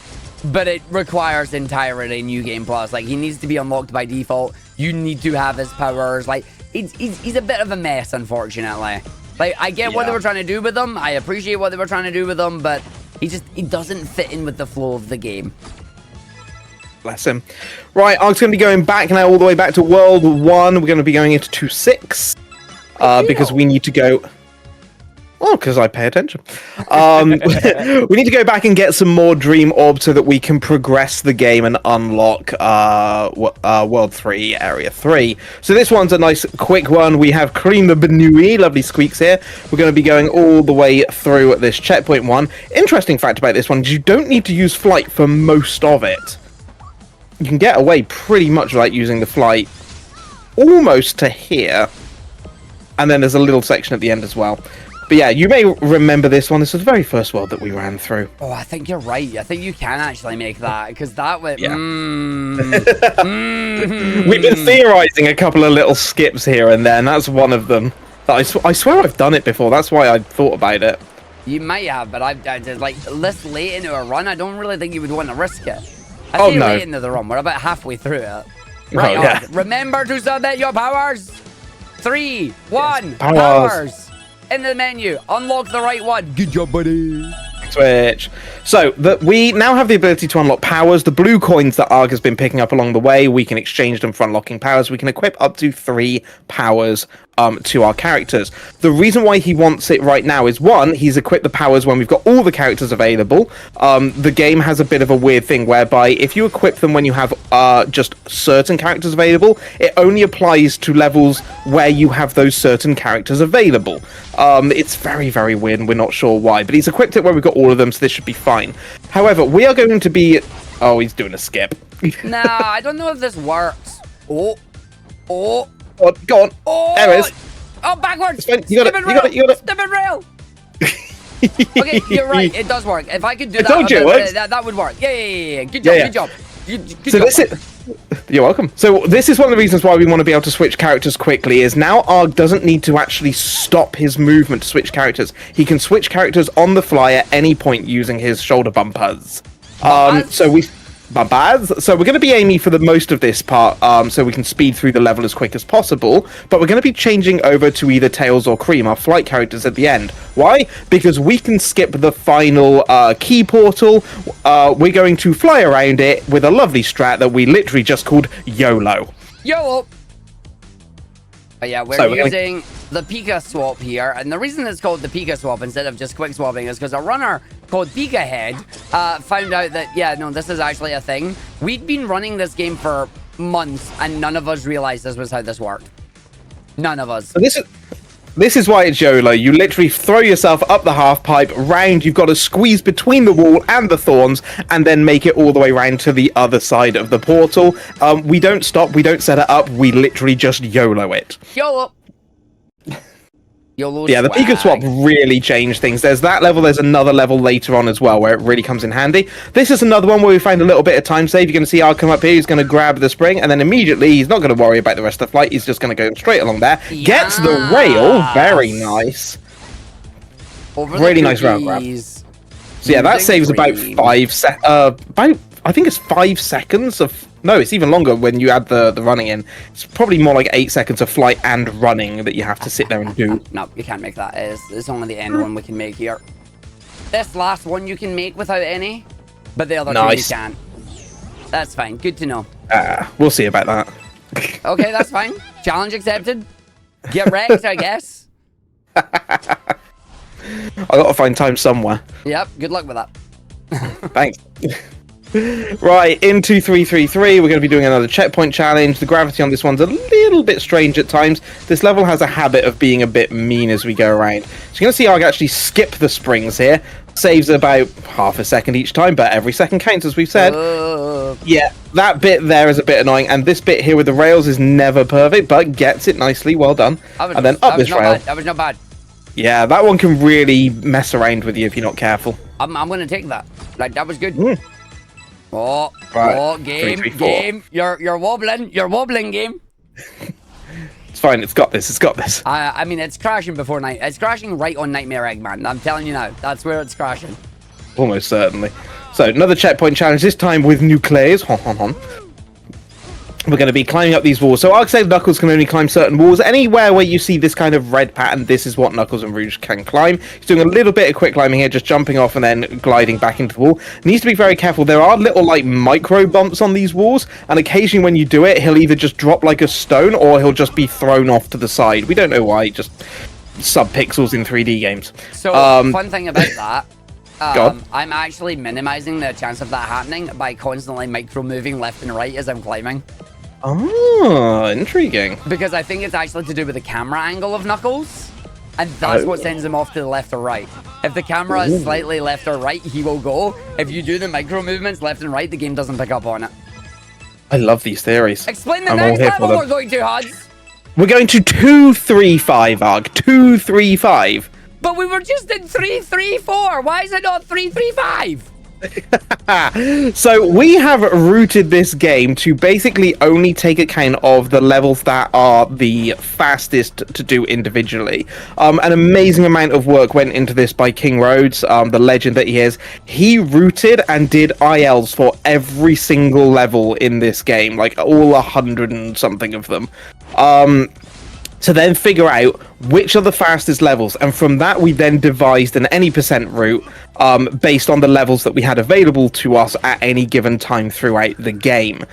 but it requires entirely New Game Plus. Like, he needs to be unlocked by default. You need to have his powers. Like, he's a bit of a mess, unfortunately. Like, I get what they were trying to do with them. I appreciate what they were trying to do with them, but he doesn't fit in with the flow of the game. Bless him. Right, I'm going to be going back now, all the way back to World 1. We're going to be going into 2.6. Because we need to go... Oh, because I pay attention. We need to go back and get some more Dream Orbs so that we can progress the game and unlock World 3, Area 3. So this one's a nice quick one. We have Cream the Benui, lovely squeaks here. We're going to be going all the way through this checkpoint one. Interesting fact about this one is you don't need to use flight for most of it. You can get away pretty much without using the flight almost to here. And then there's a little section at the end as well. But yeah, you may remember this one. This was the very first world that we ran through. Oh, I think you're right. I think you can actually make that, because that would... Yeah. We've been theorizing a couple of little skips here and there, and that's one of them. I swear I've done it before. That's why I thought about it. You might have, but I just, like, this late into a run, I don't really think you would want to risk it. I Oh, say no. late into the run. We're about halfway through it. Right, Oh, yeah. remember to submit your powers. 3, 1, Powers. powers. In the menu, unlock the right one. Good job, buddy. Switch. So we now have the ability to unlock powers. The blue coins that Arg has been picking up along the way, we can exchange them for unlocking powers. We can equip up to 3 powers to our characters. The reason why he wants it right now is, one, he's equipped the powers when we've got all the characters available. The game has a bit of a weird thing whereby if you equip them when you have just certain characters available, it only applies to levels where you have those certain characters available. It's very, very weird, and we're not sure why, but he's equipped it where we've got all of them, so this should be fine. However, we are going to be... Oh, he's doing a skip. Nah, I don't know if this works. Oh. Go on. Oh, There it is. Oh, backwards. You got it. Stupid rail. Okay, you're right. It does work. If I could do I that, told you it works. that would work. Yeah. Good job. Yeah. Good job. Good So job. this is... You're welcome. So this is one of the reasons why we want to be able to switch characters quickly, is now Arg doesn't need to actually stop his movement to switch characters. He can switch characters on the fly at any point using his shoulder bumpers. So we're going to be aiming for the most of this part, so we can speed through the level as quick as possible, but we're going to be changing over to either Tails or Cream, our flight characters, at the end. Why? Because we can skip the final key portal. We're going to fly around it with a lovely strat that we literally just called YOLO. YOLO. But yeah, we're So using the Pika swap here, and the reason it's called the Pika swap instead of just quick swapping is because a runner called Pika Head found out that, yeah, no, this is actually a thing. We'd been running this game for months, and none of us realized this was how this worked. None of us. So this is why it's YOLO. You literally throw yourself up the half pipe, round, you've got to squeeze between the wall and the thorns, and then make it all the way round to the other side of the portal. We don't stop, we don't set it up, we literally just YOLO it. YOLO. YOLO Yeah, the Pika swap really changed things. There's that level, there's another level later on as well where it really comes in handy. This is another one where we find a little bit of time save. You're going to see Arg come up here, he's going to grab the spring, and then immediately he's not going to worry about the rest of the flight, he's just going to go straight along there. Yes. Gets the rail, very nice. Really nice round grab. So yeah, that saves about 5 I think it's 5 seconds of... No, it's even longer when you add the running in. It's probably more like 8 seconds of flight and running that you have to sit there and do. No, you can't make that. It's only the end one we can make here. This last one you can make without any, but the other two you can't. That's fine. Good to know. We'll see about that. Okay, that's fine. Challenge accepted. Get wrecked, I guess. I got to find time somewhere. Yep, good luck with that. Thanks. Right, in 2333, we're going to be doing another checkpoint challenge. The gravity on this one's a little bit strange at times. This level has a habit of being a bit mean as we go around. So you're going to see Arg actually skip the springs here. Saves about half a second each time, but every second counts, as we've said. Yeah, that bit there is a bit annoying, and this bit here with the rails is never perfect, but gets it nicely. Well done. And then up this rail. That was not bad. Yeah, that one can really mess around with you if you're not careful. I'm going to take that. Like, that was good. Oh, right. Oh, game, 3, 3, 4. game. You're wobbling, game. It's fine. It's got this. It's got this. I mean, it's crashing before night. It's crashing right on Nightmare Eggman. I'm telling you now. That's where it's crashing. Almost certainly. So another checkpoint challenge. This time with nuclears. We're going to be climbing up these walls. So Arg said Knuckles can only climb certain walls. Anywhere where you see this kind of red pattern, this is what Knuckles and Rouge can climb. He's doing a little bit of quick climbing here, just jumping off and then gliding back into the wall. Needs to be very careful. There are little, like, micro bumps on these walls, and occasionally when you do it, he'll either just drop like a stone, or he'll just be thrown off to the side. We don't know why, just sub-pixels in 3D games. So, fun thing about that, I'm actually minimizing the chance of that happening by constantly micro-moving left and right as I'm climbing. Oh, intriguing. Because I think it's actually to do with the camera angle of Knuckles, and that's what sends him off to the left or right. If the camera is slightly left or right, he will go. If you do the micro movements left and right, the game doesn't pick up on it. I love these theories. Explain the next level we're going to, Huds. We're going to 235, Arg. 235. But we were just in 334. Why is it not 335? So we have routed this game to basically only take account of the levels that are the fastest to do individually. An amazing amount of work went into this by King Rhodes, the legend that he is. He routed and did ILs for every single level in this game, like all 100 and something of them. To then figure out which are the fastest levels, and from that we then devised an any percent route based on the levels that we had available to us at any given time throughout the game.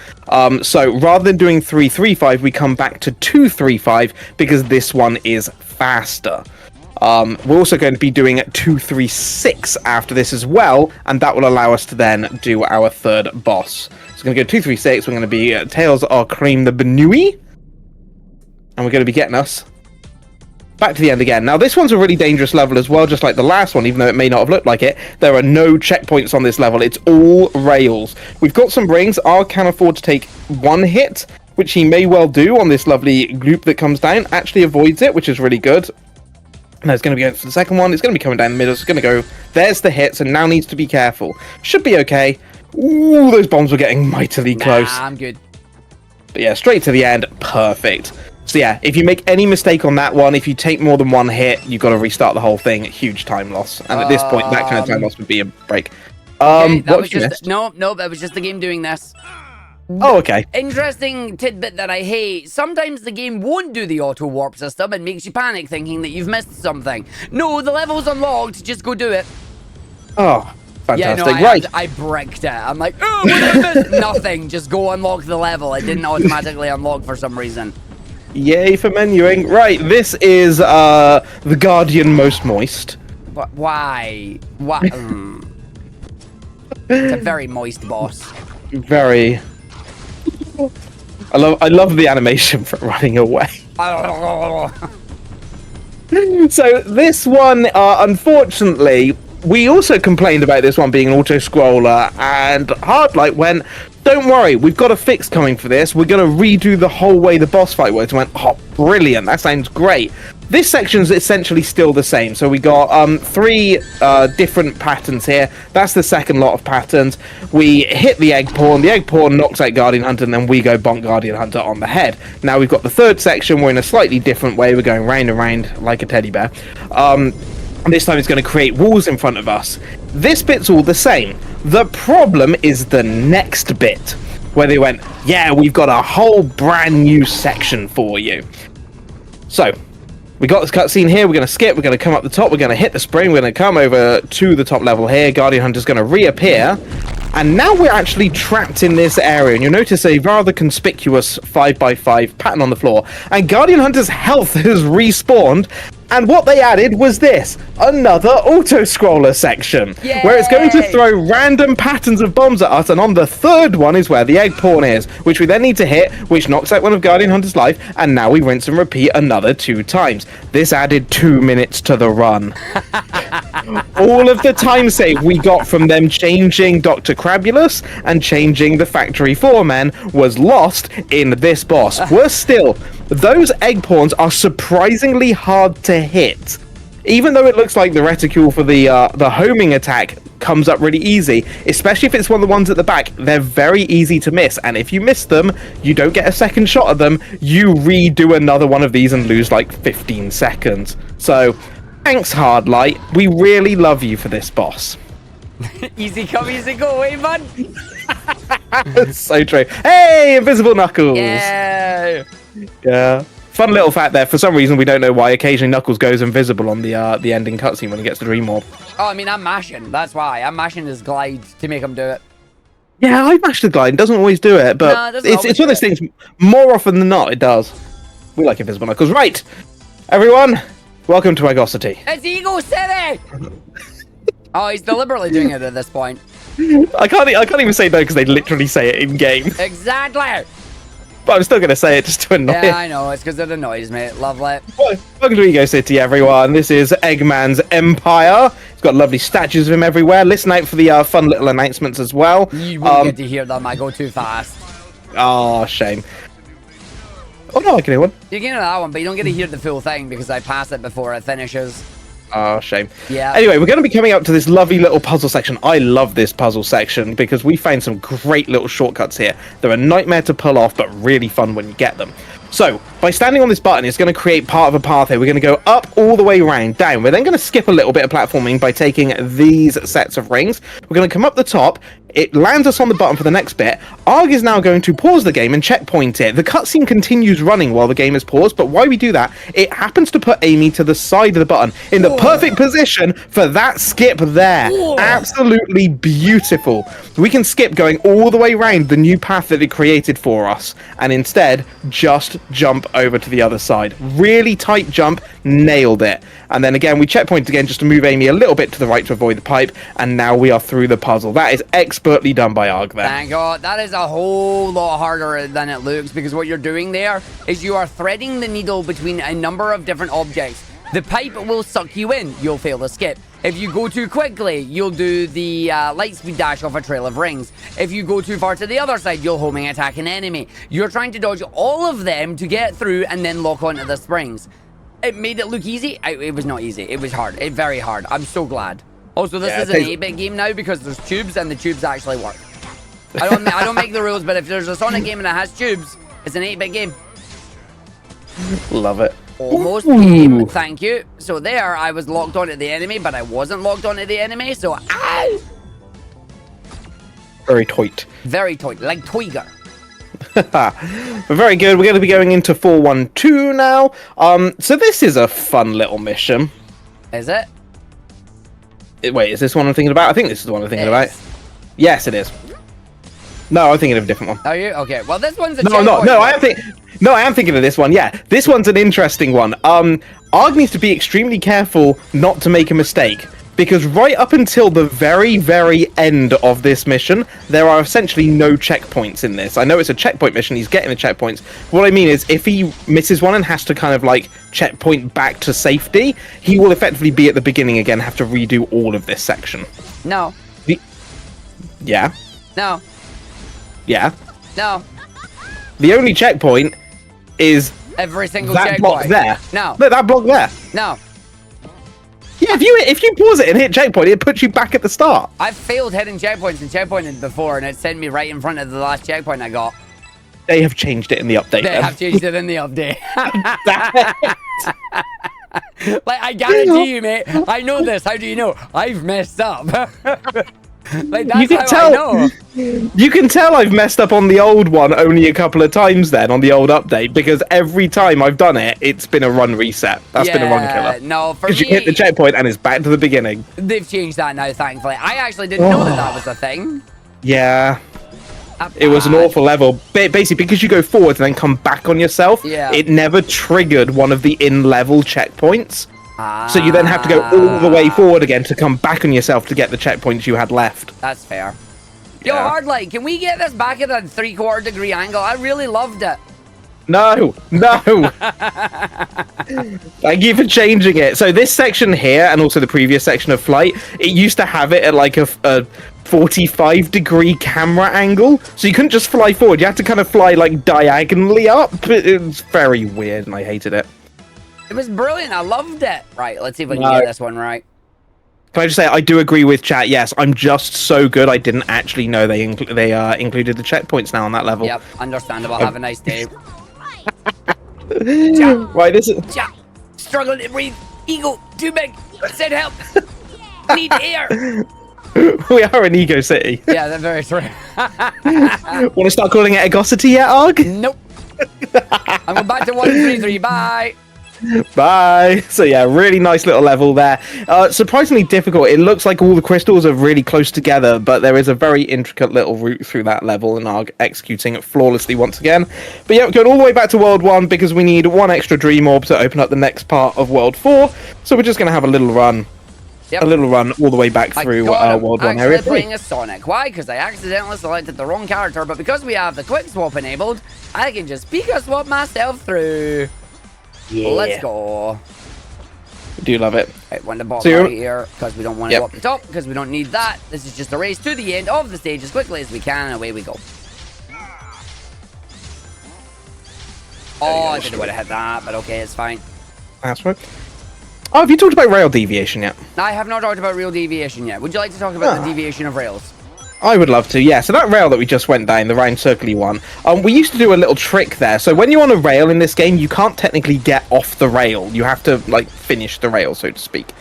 So rather than doing 335, we come back to 235 because this one is faster. We're also going to be doing 236 after this as well, and that will allow us to then do our third boss. So we're going to go 236, we're going to be Tails or Cream the Benui, and we're going to be getting us back to the end again. Now, this one's a really dangerous level as well, just like the last one, even though it may not have looked like it. There are no checkpoints on this level. It's all rails. We've got some rings. Arg can afford to take one hit, which he may well do on this lovely loop that comes down. Actually avoids it, which is really good. Now it's going to be going for the second one. It's going to be coming down the middle. It's going to go. There's the hit, so now needs to be careful. Should be okay. Ooh, those bombs were getting mightily close. Nah, I'm good. But yeah, straight to the end. Perfect. So yeah, if you make any mistake on that one, if you take more than one hit, you've got to restart the whole thing. Huge time loss. And at this point, that kind of time loss would be a break. Okay, that was just no, that was just the game doing this. Oh, okay. Interesting tidbit that I hate. Sometimes the game won't do the auto warp system and makes you panic thinking that you've missed something. No, the level's unlocked. Just go do it. Oh, fantastic. Yeah, no, right. I bricked it. I'm like, oh, what did I miss? Nothing. Just go unlock the level. It didn't automatically unlock for some reason. Yay for menuing. Right, this is the Guardian Most Moist. But why? Why? It's a very moist boss. Very. I love the animation for running away. So this one, unfortunately, we also complained about this one being an auto-scroller, and Hardlight went, don't worry, we've got a fix coming for this. We're going to redo the whole way the boss fight works. I went, oh, brilliant, that sounds great. This section's essentially still the same. So we got 3 different patterns here. That's the second lot of patterns. We hit the egg pawn knocks out Guardian Hunter, and then we go bonk Guardian Hunter on the head. Now we've got the third section. We're in a slightly different way. We're going round and round like a teddy bear. This time it's going to create walls in front of us. This bit's all the same. The problem is the next bit, where they went, yeah, we've got a whole brand new section for you. So, we got this cutscene here, we're going to skip, we're going to come up the top, we're going to hit the spring, we're going to come over to the top level here, Guardian Hunter's going to reappear, and now we're actually trapped in this area, and you'll notice a rather conspicuous 5x5 pattern on the floor, and Guardian Hunter's health has respawned, and what they added was this, another auto-scroller section, where it's going to throw random patterns of bombs at us, and on the third one is where the egg pawn is, which we then need to hit, which knocks out one of Guardian Hunter's life, and now we rinse and repeat another 2 times. This added 2 minutes to the run. All of the time save we got from them changing Dr. Crabulus and changing the Factory Foreman was lost in this boss. Worse still, those egg pawns are surprisingly hard to hit. Even though it looks like the reticule for the homing attack comes up really easy, especially if it's one of the ones at the back, they're very easy to miss, and if you miss them, you don't get a second shot at them, you redo another one of these and lose like 15 seconds. So, thanks Hardlight, we really love you for this boss. Easy come, easy go, eh, bud? That's so true. Hey, Invisible Knuckles! Yeah! Yeah. Fun little fact there. For some reason, we don't know why occasionally Knuckles goes invisible on the ending cutscene when he gets the Dream Orb. Oh, I mean, I'm mashing. That's why. I'm mashing his glide to make him do it. Yeah, I mashed the glide. It doesn't always do it, but No, it's one of those things. More often than not, it does. We like Invisible Knuckles. Right, everyone, welcome to Agosity. It's Ego City! Oh, he's deliberately doing it at this point. I can't even say no because they literally say it in game. Exactly! But I'm still going to say it just to annoy Yeah, you. I know. It's because it annoys me. Lovely. Welcome to Ego City, everyone. This is Eggman's Empire. It's got lovely statues of him everywhere. Listen out for the fun little announcements as well. You won't get to hear them. I go too fast. Oh, shame. Oh, no, I can hear one. You can hear that one, but you don't get to hear the full thing because I pass it before it finishes. Oh, shame. Yeah. Anyway, we're going to be coming up to this lovely little puzzle section. I love this puzzle section because we found some great little shortcuts here. They're a nightmare to pull off, but really fun when you get them. So, by standing on this button, it's going to create part of a path here. We're going to go up all the way around, down. We're then going to skip a little bit of platforming by taking these sets of rings. We're going to come up the top. It lands us on the button for the next bit. Arg is now going to pause the game and checkpoint it. The cutscene continues running while the game is paused, but why we do that, it happens to put Amy to the side of the button in the perfect position for that skip there. Absolutely beautiful. We can skip going all the way around the new path that it created for us, and instead just jump over to the other side. Really tight jump, nailed it. And then again, we checkpoint again just to move Amy a little bit to the right to avoid the pipe, and now we are through the puzzle. That is expertly done by Arg there. Thank God. That is a whole lot harder than it looks, because what you're doing there is you are threading the needle between a number of different objects. The pipe will suck you in. You'll fail the skip. If you go too quickly, you'll do the light speed dash off a trail of rings. If you go too far to the other side, you'll homing attack an enemy. You're trying to dodge all of them to get through and then lock onto the springs. It made it look easy. It was not easy. It was hard. Very hard. I'm so glad. Also, this is an 8-bit game now because there's tubes and the tubes actually work. I don't make the rules, but if there's a Sonic game and it has tubes, it's an 8-bit game. Love it. Almost game, thank you. So there, I was locked onto the enemy, but I wasn't locked onto the enemy, so Very tight. Very tight, like Twigger. Very good. We're going to be going into 412 now. So this is a fun little mission. Is it? Wait, is this one I'm thinking about? I think this is the one I'm thinking about. Yes, it is. No, I'm thinking of a different one. Are you? Okay, well, this one's a No, I am thinking of this one. Yeah, this one's an interesting one. Arg needs to be extremely careful not to make a mistake, because right up until the very, very end of this mission, there are essentially no checkpoints in this. I know it's a checkpoint mission, he's getting the checkpoints. What I mean is, if he misses one and has to kind of like checkpoint back to safety, he will effectively be at the beginning again, have to redo all of this section. No. Yeah. No. Yeah. No. The only checkpoint is every single that checkpoint. block there. No. No, that block there. No. Yeah, if you pause it and hit checkpoint, it puts you back at the start. I've failed hitting checkpoints and checkpointed before, and it sent me right in front of the last checkpoint I got. They have changed it in the update. They have changed it in the update. Like, I guarantee you, mate. I know this. How do you know? I've messed up. Like, that's how I know. You can tell I've messed up on the old one only a couple of times then, on the old update, because every time I've done it, it's been a run reset. That's been a run killer. No, for me... Because you hit the checkpoint and it's back to the beginning. They've changed that now, thankfully. I actually didn't know that was a thing. Yeah. It was an awful level. Basically, because you go forward and then come back on yourself, it never triggered one of the in-level checkpoints. So you then have to go all the way forward again to come back on yourself to get the checkpoints you had left. That's fair. Yo, Hardlight, can we get this back at a 3/4 degree angle? I really loved it. No. Thank you for changing it. So this section here, and also the previous section of Flight, it used to have it at like a 45-degree camera angle. So you couldn't just fly forward. You had to kind of fly like diagonally up. It was very weird, and I hated it. It was brilliant. I loved it. Right, let's see if we can get this one right. Can I just say, I do agree with chat. Yes, I'm just so good. I didn't actually know they included the checkpoints now on that level. Yep, understandable. Have a nice day. Right, this is... Struggling to breathe. Ego, too big. Send help. Need air. We are an ego city. Yeah, that's very true. Want to start calling it Egosity yet, Arg? Nope. I'm going back to 133. Bye. Bye. So yeah, really nice little level there. Surprisingly difficult. It looks like all the crystals are really close together, but there is a very intricate little route through that level, and Arg executing it flawlessly once again. But yeah, going all the way back to World 1 because we need one extra Dream Orb to open up the next part of World 4. So we're just going to have a little run. Yep. A little run all the way back through World 1 area 3. Playing as Sonic. Why? Because I accidentally selected the wrong character, but because we have the quick swap enabled, I can just Pika swap myself through. Yeah. Let's go. I do love it. Right, one to bottom right here, because we don't want to go up the top, because we don't need that. This is just a race to the end of the stage as quickly as we can, and away we go. Oh, I didn't want to hit that, but okay, it's fine. That's right. Oh, have you talked about rail deviation yet? I have not talked about rail deviation yet. Would you like to talk about the deviation of rails? I would love to, yeah. So that rail that we just went down, the round circly one, we used to do a little trick there. So when you're on a rail in this game, you can't technically get off the rail. You have to, like, finish the rail, so to speak.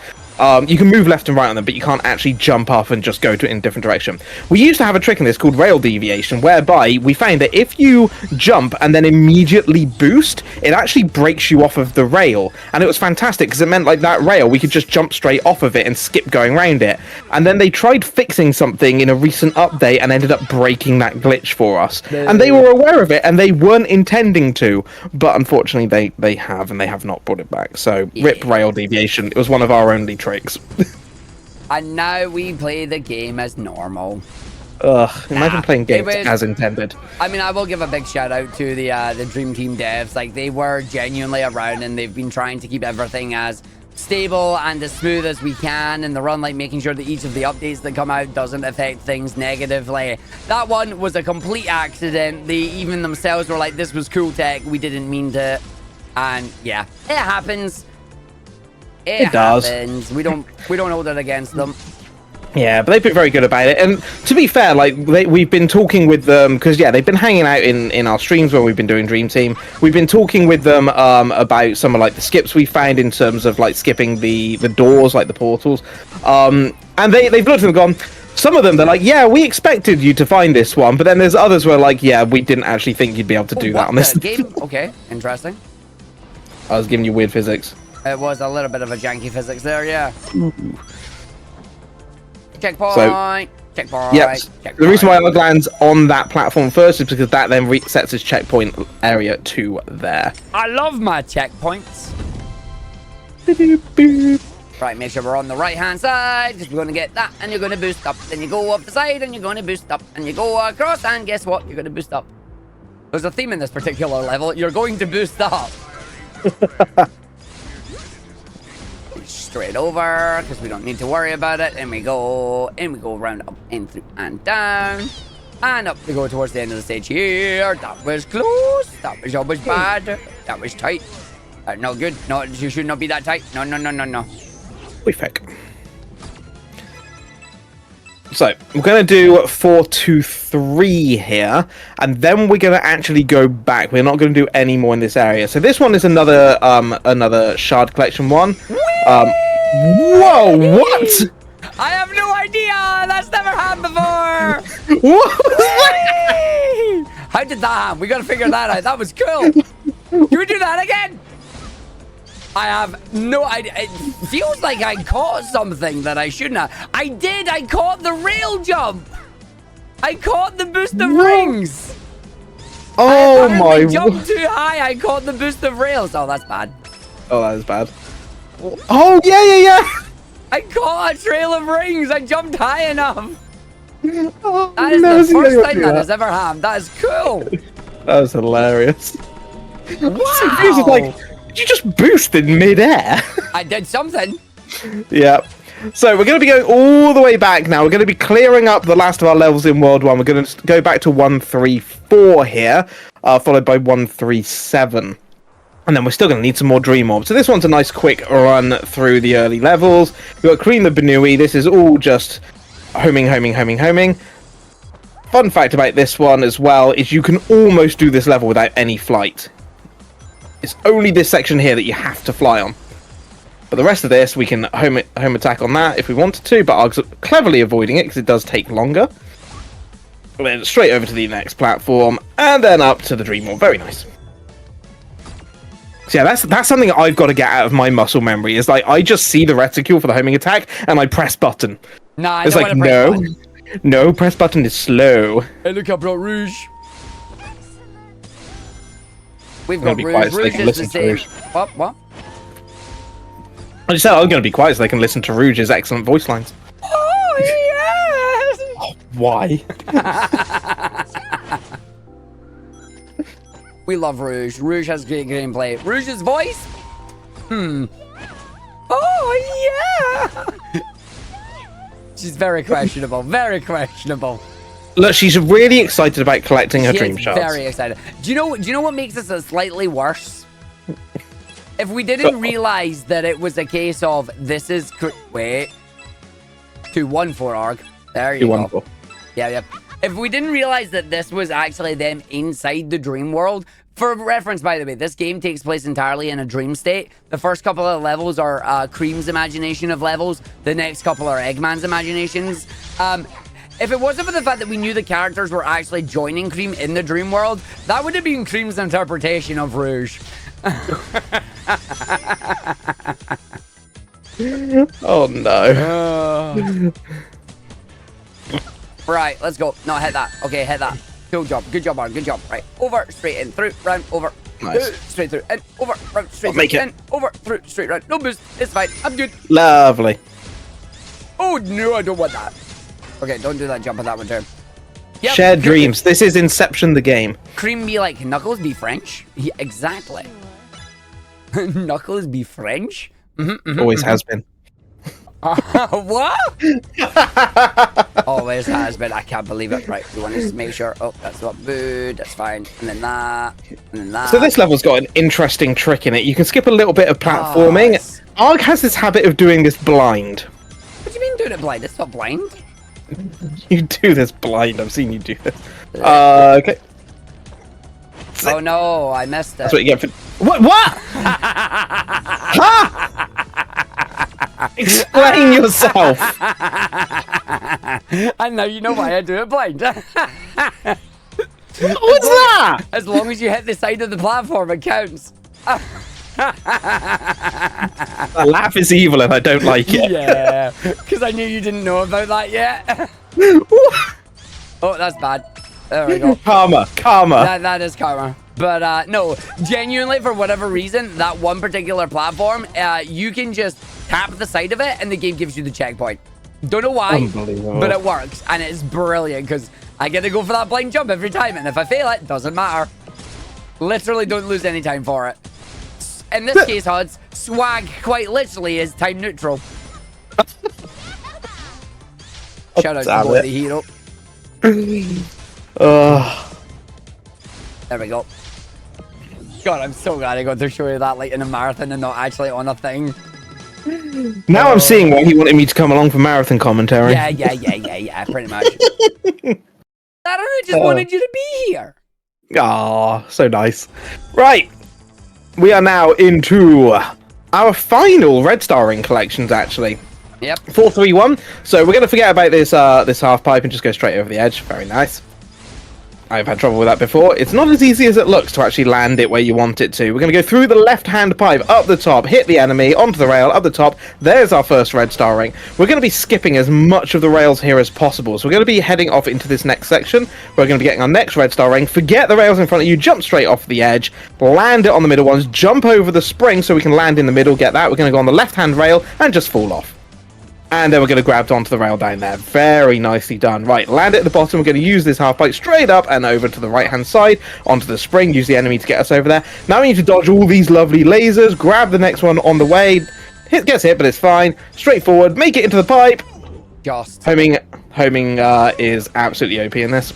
You can move left and right on them, but you can't actually jump up and just go in a different direction. We used to have a trick in this called rail deviation, whereby we found that if you jump and then immediately boost, it actually breaks you off of the rail. And it was fantastic, because it meant, like, that rail, we could just jump straight off of it and skip going around it. And then they tried fixing something in a recent update and ended up breaking that glitch for us. And they were aware of it, and they weren't intending to, but unfortunately they have, and they have not brought it back. So, rip rail deviation. It was one of our only tricks. And now we play the game as normal. Ugh, imagine playing games as intended. I mean, I will give a big shout out to the Dream Team devs. Like, they were genuinely around, and they've been trying to keep everything as stable and as smooth as we can in the run, like making sure that each of the updates that come out doesn't affect things negatively. That one was a complete accident. They even themselves were like, this was cool tech, we didn't mean to. And yeah, it happens. It happens. Does. We don't hold it against them. Yeah, but they've been very good about it. And to be fair, like, we've been talking with them, because, yeah, they've been hanging out in our streams when we've been doing Dream Team. We've been talking with them about some of, like, the skips we found in terms of, like, skipping the doors, like the portals. And they've looked at them and gone, some of them, they're like, yeah, we expected you to find this one. But then there's others where, like, yeah, we didn't actually think you'd be able to do that on this game. Okay, interesting. I was giving you weird physics. It was a little bit of a janky physics there, yeah. Ooh. Checkpoint. Checkpoint. Yes. Checkpoint. The reason why Log lands on that platform first is because that then resets his checkpoint area to there. I love my checkpoints. Right, make sure we're on the right-hand side, because we're going to get that, and you're going to boost up. Then you go up the side, and you're going to boost up. And you go across, and guess what? You're going to boost up. There's a theme in this particular level. You're going to boost up. Straight over, because we don't need to worry about it. And we go round up and through and down. And up we go towards the end of the stage here. That was close. That was always bad. That was tight. No good. No, you should not be that tight. No, no, no, no, no. We feck. So, we're going to do 4, 2, 3 here, and then we're going to actually go back. We're not going to do any more in this area. So this one is another shard collection one. Whoa, what? I have no idea. That's never happened before. What was that? How did that happen? We got to figure that out. That was cool. Can we do that again? I have no idea. It feels like I caught something that I shouldn't have. I did. I caught the rail jump. I caught the boost of rings. Oh my! I jumped too high. I caught the boost of rails. Oh, that's bad. Oh, that is bad. Oh yeah. I caught a trail of rings. I jumped high enough. Oh, that is the first time that has ever happened. That is cool. That was hilarious. Wow. Like, you just boosted mid-air. I did something. Yeah. So we're going to be going all the way back now. We're going to be clearing up the last of our levels in World 1. We're going to go back to 134 here, followed by 137. And then we're still going to need some more Dream Orbs. So this one's a nice quick run through the early levels. We've got Cream the Banui. This is all just homing. Fun fact about this one as well is you can almost do this level without any flight. It's only this section here that you have to fly on. But the rest of this, we can home attack on that if we wanted to, but I'm cleverly avoiding it because it does take longer. And then straight over to the next platform, and then up to the Dream Orb. Very nice. So yeah, that's something I've got to get out of my muscle memory, is like, I just see the reticule for the homing attack, and I press button. Nah, it's like, no, press button is slow. Hey, look, I brought Rouge. We've got Rouge. Rouge is the same. What? I just said I'm going to be quiet so they can listen to Rouge's excellent voice lines. Oh, yes! Oh, why? We love Rouge. Rouge has great gameplay. Rouge's voice? Oh, yeah! She's very questionable. Very questionable. Look, she's really excited about collecting her dream shards. Very excited. Do you know what makes this slightly worse? If we didn't realize that it was a case of this is... Wait. 214 Arg. There you go. 214. Yeah. If we didn't realize that this was actually them inside the dream world... For reference, by the way, this game takes place entirely in a dream state. The first couple of levels are Cream's imagination of levels. The next couple are Eggman's imaginations. If it wasn't for the fact that we knew the characters were actually joining Cream in the dream world, that would have been Cream's interpretation of Rouge. Oh, no. Right, let's go. No, hit that. Okay, hit that. Good job, Aaron. Good job. Right, over, straight in, through, round, over. Nice. Straight through, in, over, round, straight Make through, it. in, over, through, straight round. No boost. It's fine. I'm good. Lovely. Oh, no, I don't want that. Okay, don't do that jump on that one, too. Yep. Shared dreams. This is Inception the game. Cream be like, Knuckles be French? Yeah, exactly. Knuckles be French? Always has been. What? Always has been. I can't believe it. Right, we want to just make sure. Oh, that's not good. That's fine. And then that. And then that. So this level's got an interesting trick in it. You can skip a little bit of platforming. Yes. Arg has this habit of doing this blind. What do you mean doing it blind? It's not blind. You do this blind. I've seen you do this. Okay. Oh no, I missed it. That's what you get for... What? Huh? Explain yourself. And now you know why I do it blind. What's that? As long as you hit the side of the platform, it counts. That laugh is evil and I don't like it. Yeah, because I knew you didn't know about that yet. Oh, that's bad. There we go. Karma. That is karma. But no, genuinely, for whatever reason, that one particular platform, you can just tap the side of it and the game gives you the checkpoint. Don't know why, but it works. And it's brilliant because I get to go for that blind jump every time. And if I fail it, doesn't matter. Literally don't lose any time for it. In this case, Huds, swag quite literally is time neutral. Shout out to boy the hero. There we go. God, I'm so glad I got to show you that like in a marathon and not actually on a thing. Now I'm seeing why he wanted me to come along for marathon commentary. Yeah, pretty much. I just wanted you to be here. Ah, so nice. Right. We are now into our final Red Star Ring collections, actually. Yep. 4-3-1. So we're going to forget about this this half pipe and just go straight over the edge. Very nice. I've had trouble with that before. It's not as easy as it looks to actually land it where you want it to. We're going to go through the left-hand pipe, up the top, hit the enemy, onto the rail, up the top. There's our first Red Star Ring. We're going to be skipping as much of the rails here as possible. So we're going to be heading off into this next section. We're going to be getting our next Red Star Ring. Forget the rails in front of you, jump straight off the edge, land it on the middle ones, jump over the spring so we can land in the middle, get that. We're going to go on the left-hand rail and just fall off. And then we're going to grab onto the rail down there. Very nicely done. Right, land it at the bottom. We're going to use this half pipe straight up and over to the right-hand side, onto the spring. Use the enemy to get us over there. Now we need to dodge all these lovely lasers. Grab the next one on the way. Gets hit, but it's fine. Straightforward. Make it into the pipe. Just. Homing is absolutely OP in this.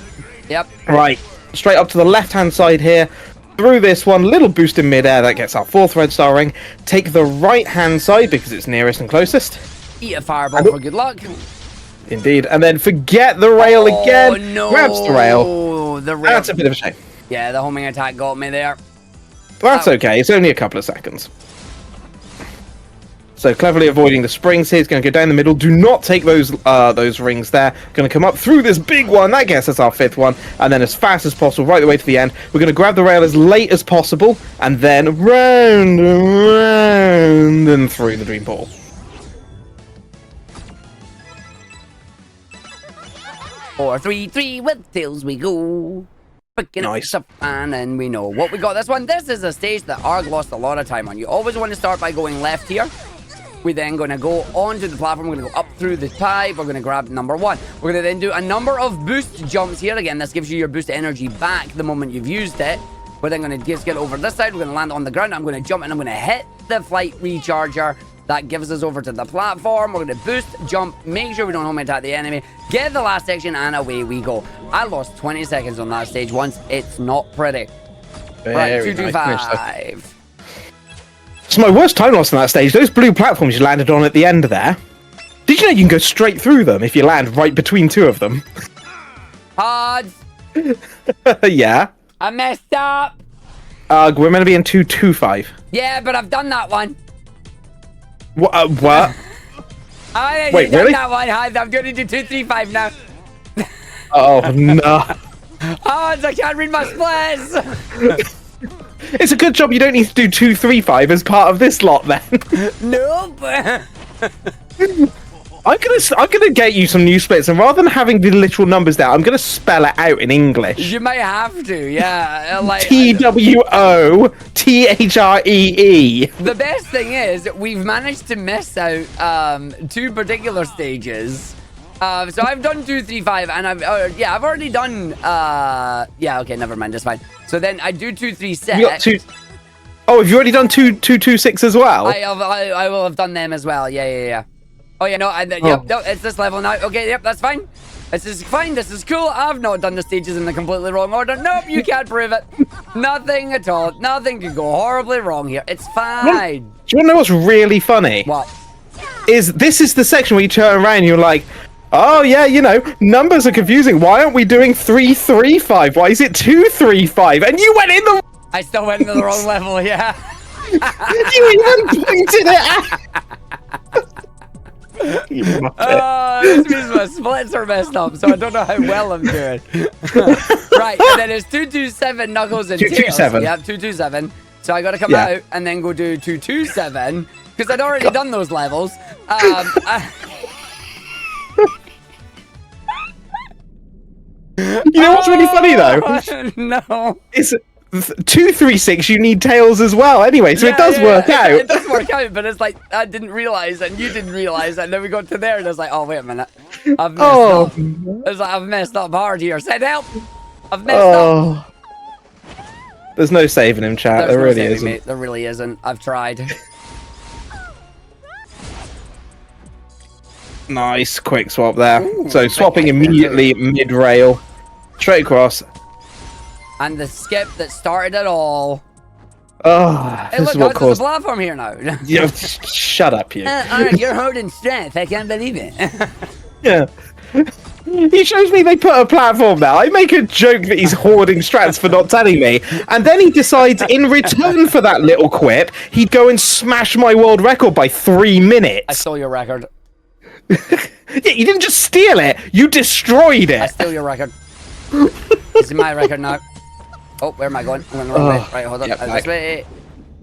Yep. Right, straight up to the left-hand side here. Through this one, little boost in midair. That gets our fourth Red Star Ring. Take the right-hand side because it's nearest and closest. Eat a fireball for good luck. Indeed. And then forget the rail again. Oh, no. Grabs the rail. The rail. That's a bit of a shame. Yeah, the homing attack got me there. That's okay. It's only a couple of seconds. So cleverly avoiding the springs here. It's going to go down the middle. Do not take those rings there. Going to come up through this big one. That gets us our fifth one. And then as fast as possible, right the way to the end. We're going to grab the rail as late as possible. And then round and round and through the dream portal. 4-3-3 with tails we go. Picking up stuff and we know what we got this one. This is a stage that Arg lost a lot of time on. You always want to start by going left here. We're then going to go onto the platform. We're going to go up through the pipe. We're going to grab number one. We're going to then do a number of boost jumps here. Again, this gives you your boost energy back the moment you've used it. We're then going to just get over this side. We're going to land on the ground. I'm going to jump and I'm going to hit the flight recharger. That gives us over to the platform. We're going to boost, jump, make sure we don't home attack the enemy, get the last section, and away we go. I lost 20 seconds on that stage once. It's not pretty. Right, 225. It's my worst time loss on that stage. Those blue platforms you landed on at the end there. Did you know you can go straight through them if you land right between two of them? Odds. Yeah. I messed up. We're meant to be in 225. Yeah, but I've done that one. What? What? Wait, really? That one. I'm going to do 235 now. Oh, no. Odds, I can't read my splits. It's a good job you don't need to do 235 as part of this lot, then. Nope. I'm gonna get you some new splits, and rather than having the literal numbers there, I'm gonna spell it out in English. You may have to, yeah. Like TWOTHREE. The best thing is we've managed to miss out 2 particular stages. So I've done 235, and I've already done yeah, okay, never mind, that's fine. So then I do 236. You got two. Oh, have you already done 226 as well? I will have done them as well. Yeah. Oh yeah, no, yep, no, it's this level now. Okay, yep, that's fine. This is fine. This is cool. I've not done the stages in the completely wrong order. Nope, you can't prove it. Nothing at all. Nothing could go horribly wrong here. It's fine. Do you want to know what's really funny? What? This is the section where you turn around and you're like, oh yeah, you know, numbers are confusing. Why aren't we doing 335? Why is it 235? And you went in the... I still went into the wrong level, yeah. You even pointed it out. This means my splits are messed up, so I don't know how well I'm doing. Right, and then it's 227 Knuckles and 227. Tails. Yeah, 227. So I gotta come out and then go do 227 because I'd already done those levels. You know what's really funny though? No. It's 236. You need Tails as well. Anyway, so it does work out. It does work out, but it's like I didn't realize, and you didn't realize, and then we got to there, and it's like, oh wait a minute, I've messed up. It's like I've messed up hard here. Send help! I've messed up. There's no saving him, chat. There really isn't. Mate. There really isn't. I've tried. Nice quick swap there. Ooh, so swapping immediately mid-rail, straight across. And the skip that started it all. Oh, Hey, this look, is what there's a caused. platform here now. Yeah, shut up, you. Alright, you're holding strength. I can't believe it. Yeah. He shows me they put a platform there. I make a joke that he's hoarding strats for not telling me, and then he decides in return for that little quip, he'd go and smash my world record by 3 minutes. I stole your record. Yeah, you didn't just steal it, you destroyed I it. stole your record. This is my record now. Oh, where am I going? I'm going the wrong way. Right, hold on. Yep, This way.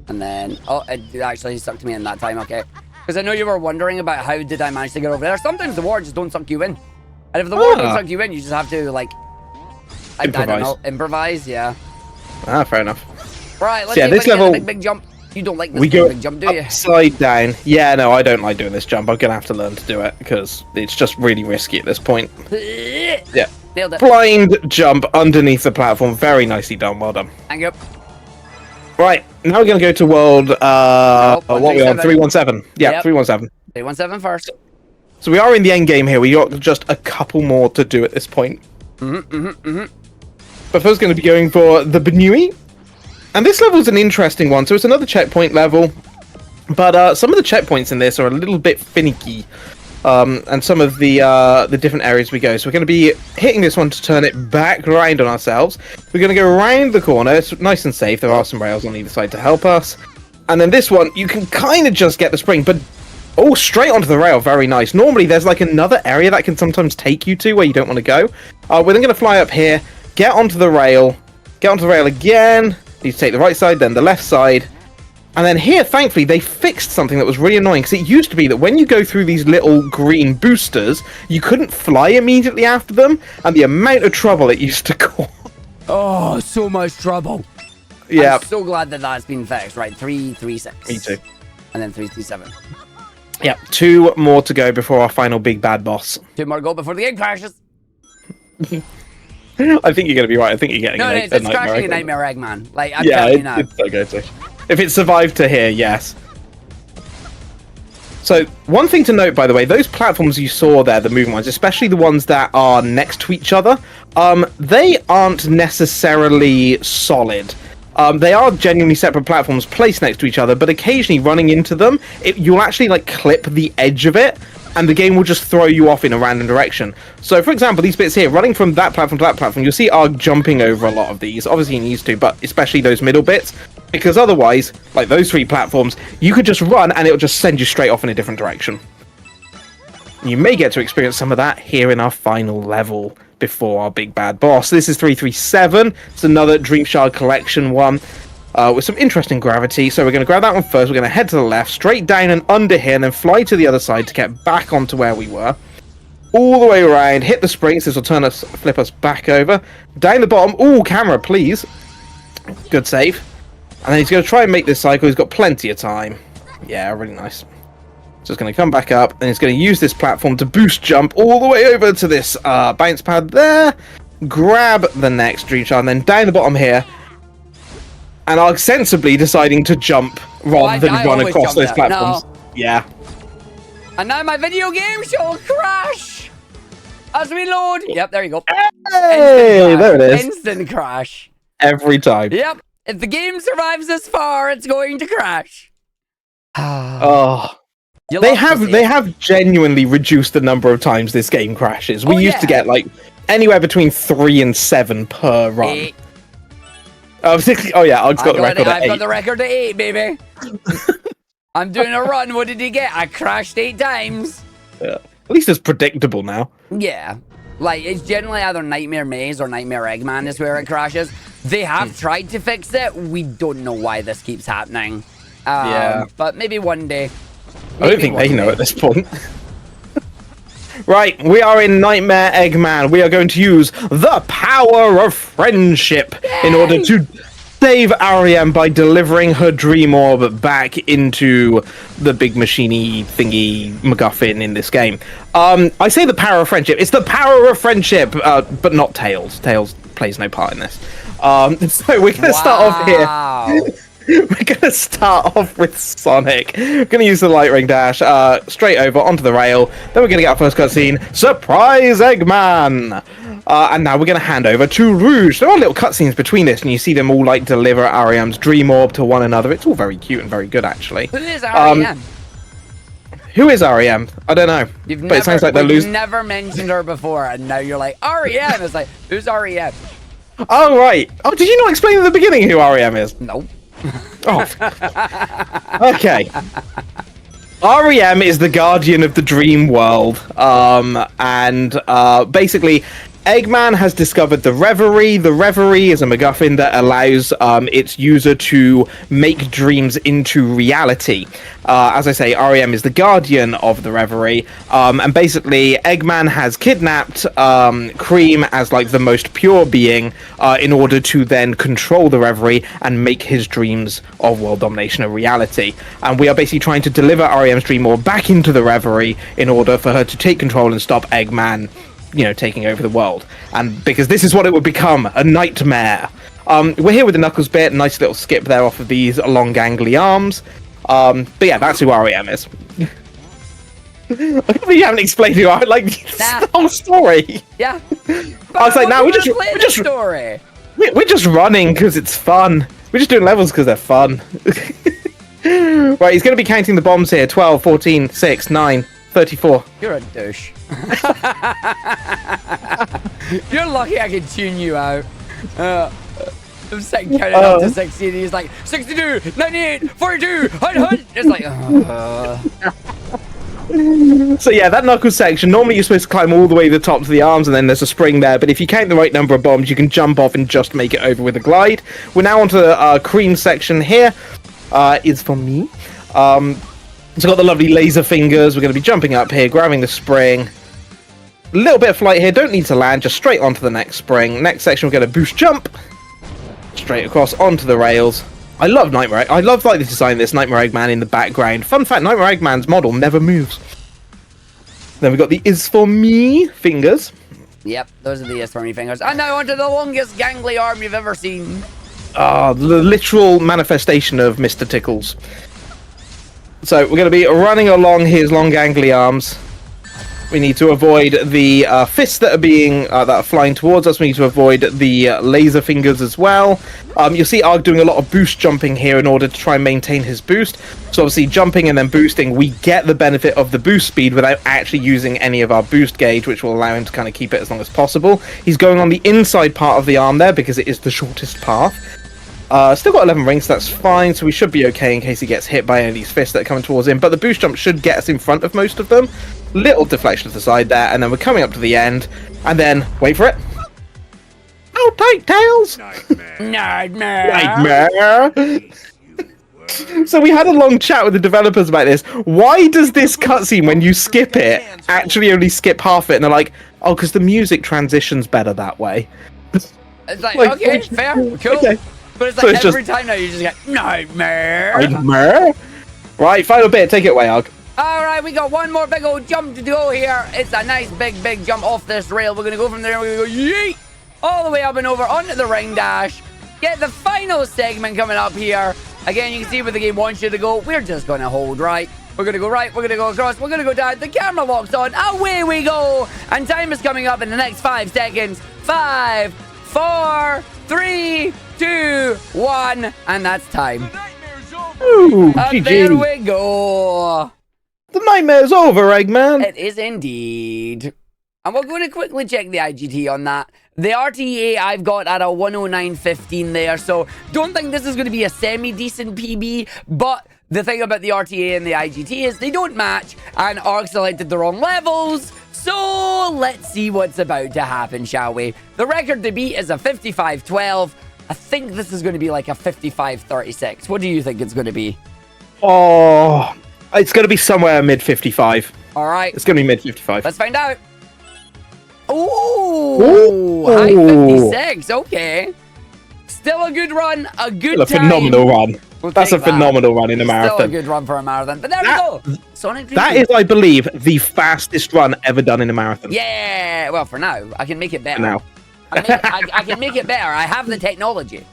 And then, oh, it actually sucked me in that time. Okay. Because I know you were wondering about how did I manage to get over there. Sometimes the war just don't suck you in. And if the war don't suck you in, you just have to, like, I don't know, improvise, yeah. Ah, fair enough. Right, let's So, yeah, see this if I can level, get a big jump. You don't like this we go big jump, do you? upside down. Yeah, no, I don't like doing this jump. I'm gonna have to learn to do it because it's just really risky at this point. Yeah. Nailed it. Blind jump underneath the platform. Very nicely done. Well done. Thank you. Right, now we're going to go to world, what are we on? 317. Yeah, Yep. 317. 317 first. So we are in the end game here. We got just a couple more to do at this point. But first going to be going for the Benui. And this level's an interesting one. So it's another checkpoint level. But some of the checkpoints in this are a little bit finicky. And some of the different areas we go. So we're going to be hitting this one to turn it back around on ourselves. We're going to go around the corner. It's nice and safe. There are some rails on either side to help us. And then this one, you can kind of just get the spring, but oh, straight onto the rail. Very nice. Normally, there's like another area that can sometimes take you to where you don't want to go. We're then going to fly up here, get onto the rail again. Need to take the right side, then the left side. And then here, thankfully, they fixed something that was really annoying, because it used to be that when you go through these little green boosters, you couldn't fly immediately after them, and the amount of trouble it used to cause. Oh, so much trouble. Yeah. I'm so glad that that's been fixed. Right, 336. Me too. And then 337. Yeah, 2 more to go before our final big bad boss. 2 more to go before the game crashes. I think you're going to be right. I think you're getting it's crashing a Nightmare Egg, man. Like, I'm yeah, telling you now. it's so good too. If it survived to here, yes. So, one thing to note, by the way, those platforms you saw there, the moving ones, especially the ones that are next to each other, they aren't necessarily solid. They are genuinely separate platforms placed next to each other, but occasionally running into them, you'll actually like clip the edge of it, and the game will just throw you off in a random direction. So, for example, these bits here, running from that platform to that platform, you'll see Arg jumping over a lot of these. Obviously, he needs to, but especially those middle bits, because otherwise, like those 3 platforms, you could just run and it'll just send you straight off in a different direction. You may get to experience some of that here in our final level before our big bad boss. This is 337. It's another Dream Shard Collection one with some interesting gravity. So we're going to grab that one first. We're going to head to the left, straight down and under here, and then fly to the other side to get back onto where we were. All the way around, hit the springs. This will flip us back over. Down the bottom. Ooh, camera, please. Good save. And then he's going to try and make this cycle. He's got plenty of time. Yeah, really nice. So it's going to come back up, and it's going to use this platform to boost jump all the way over to this bounce pad there. Grab the next Dream Shard, and then down the bottom here. And Arg sensibly deciding to jump rather than run across those platforms. No. Yeah. And now my video game shall crash as we load. Yep, there you go. Hey, there it is. Instant crash. Every time. Yep. If the game survives this far, it's going to crash. Oh. They have genuinely reduced the number of times this game crashes. We used to get like anywhere between 3 and 7 per run. Oh yeah, I've got the record at 8. I've got the record at 8, baby. I'm doing a run. What did he get? I crashed 8 times. Yeah. At least it's predictable now. Yeah. Like, it's generally either Nightmare Maze or Nightmare Eggman is where it crashes. They have tried to fix it. We don't know why this keeps happening. Yeah. But maybe one day. I don't think they know at this point. Right, we are in Nightmare Eggman. We are going to use the power of friendship in order to save Ariam by delivering her dream orb back into the big machiney thingy MacGuffin in this game. I say the power of friendship. It's the power of friendship, but not Tails. Tails plays no part in this. So we're going to start off here. We're going to start off with Sonic. We're going to use the Light Ring Dash straight over onto the rail. Then we're going to get our first cutscene, Surprise Eggman! And now we're going to hand over to Rouge. There are little cutscenes between this, and you see them all like deliver Ariam's dream orb to one another. It's all very cute and very good, actually. Who is Ariam? Who is Ariam? I don't know. It sounds like they're losing. You've never mentioned her before, and now you're like, Ariam! It's like, who's Ariam? Oh, right. Oh, did you not explain at the beginning who Ariam is? No. Oh. Okay. REM is the guardian of the dream world. Basically, Eggman has discovered the Reverie. The Reverie is a MacGuffin that allows its user to make dreams into reality. As I say, REM is the guardian of the Reverie. And basically, Eggman has kidnapped Cream as like the most pure being in order to then control the Reverie and make his dreams of world domination a reality. And we are basically trying to deliver REM's dream orb back into the Reverie in order for her to take control and stop Eggman, you know, taking over the world. And because this is what it would become, a nightmare. We're here with the Knuckles bit, nice little skip there off of these long gangly arms. But yeah, that's who REM is. I can't believe you haven't explained who I like the whole story. Yeah. I was like, now we're just running because it's fun. We're just doing levels because they're fun. Right, he's going to be counting the bombs here. 12, 14, 6, 9, 34. You're a douche. You're lucky I can tune you out. I'm second counting up to 60 and he's like 62, 98, 42, 100. It's like So yeah, that Knuckles section, normally you're supposed to climb all the way to the top to the arms and then there's a spring there, but if you count the right number of bombs you can jump off and just make it over with a glide. We're now onto the Cream section here. Is for me. It's got the lovely laser fingers. We're going to be jumping up here, grabbing the spring. A little bit of flight here, don't need to land, just straight onto the next spring. Next section we're going to boost jump. Straight across onto the rails. I love Nightmare. I love like the design of this Nightmare Eggman in the background. Fun fact, Nightmare Eggman's model never moves. Then we've got the Is For Me fingers. Yep, those are the Is For Me fingers. And now onto the longest gangly arm you've ever seen. The literal manifestation of Mr. Tickles. So we're going to be running along his long gangly arms. We need to avoid the fists that are being that are flying towards us. We need to avoid the laser fingers as well. You'll see Arg doing a lot of boost jumping here in order to try and maintain his boost. So obviously jumping and then boosting, we get the benefit of the boost speed without actually using any of our boost gauge, which will allow him to kind of keep it as long as possible. He's going on the inside part of the arm there because it is the shortest path. Still got 11 rings, so that's fine, so we should be okay in case he gets hit by any of these fists that are coming towards him, but the boost jump should get us in front of most of them. Little deflection to the side there, and then we're coming up to the end, and then, wait for it. Oh, tight tails! Nightmare! So we had a long chat with the developers about this. Why does this cutscene, when you skip it, actually only skip half it, and they're like, oh, because the music transitions better that way. It's like okay, fair, cool. Okay. But it's like every time now you just get nightmare. Nightmare? Right, final bit. Take it away, Arg. All right, we got one more big old jump to go here. It's a nice big jump off this rail. We're going to go from there and we're going to go yeet all the way up and over onto the ring dash. Get the final segment coming up here. Again, you can see where the game wants you to go. We're just going to hold right. We're going to go right. We're going to go across. We're going to go down. The camera locks on. Away we go. And time is coming up in the next 5 seconds. 5, 4, 3, 2, 1, and that's time. Ooh, and there we go. The nightmare's over, Eggman. It is indeed. And we're going to quickly check the IGT on that. The RTA I've got at a 109.15 there, so don't think this is going to be a semi-decent PB, but the thing about the RTA and the IGT is they don't match, and Arg selected the wrong levels. So let's see what's about to happen, shall we? The record to beat is a 55.12. I think this is going to be like a 55.36. What do you think it's going to be? Oh, it's going to be somewhere mid-55. All right. It's going to be mid-55. Let's find out. Ooh, high 56. Okay. Still a good run. A good time. A phenomenal run. That's a phenomenal run in a marathon. Still a good run for a marathon. But there we go. Sonic Dream. That is, I believe, the fastest run ever done in a marathon. Yeah. Well, for now. I can make it better. For now. I can make it better. I have the technology.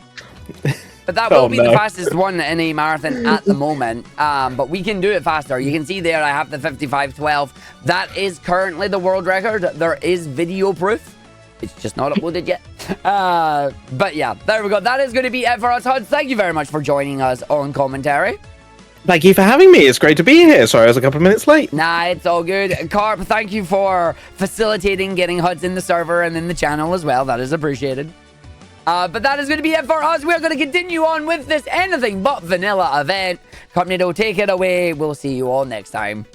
But that will be the fastest one in a marathon at the moment. But we can do it faster. You can see there I have the 55.12. That is currently the world record. There is video proof. It's just not uploaded yet. But yeah, there we go. That is going to be it for us, Huds. Thank you very much for joining us on commentary. Thank you for having me. It's great to be here. Sorry, I was a couple of minutes late. Nah, it's all good. Carp, thank you for facilitating getting Huds in the server and in the channel as well. That is appreciated. But that is going to be it for us. We're going to continue on with this anything but vanilla event. Company, take it away. We'll see you all next time.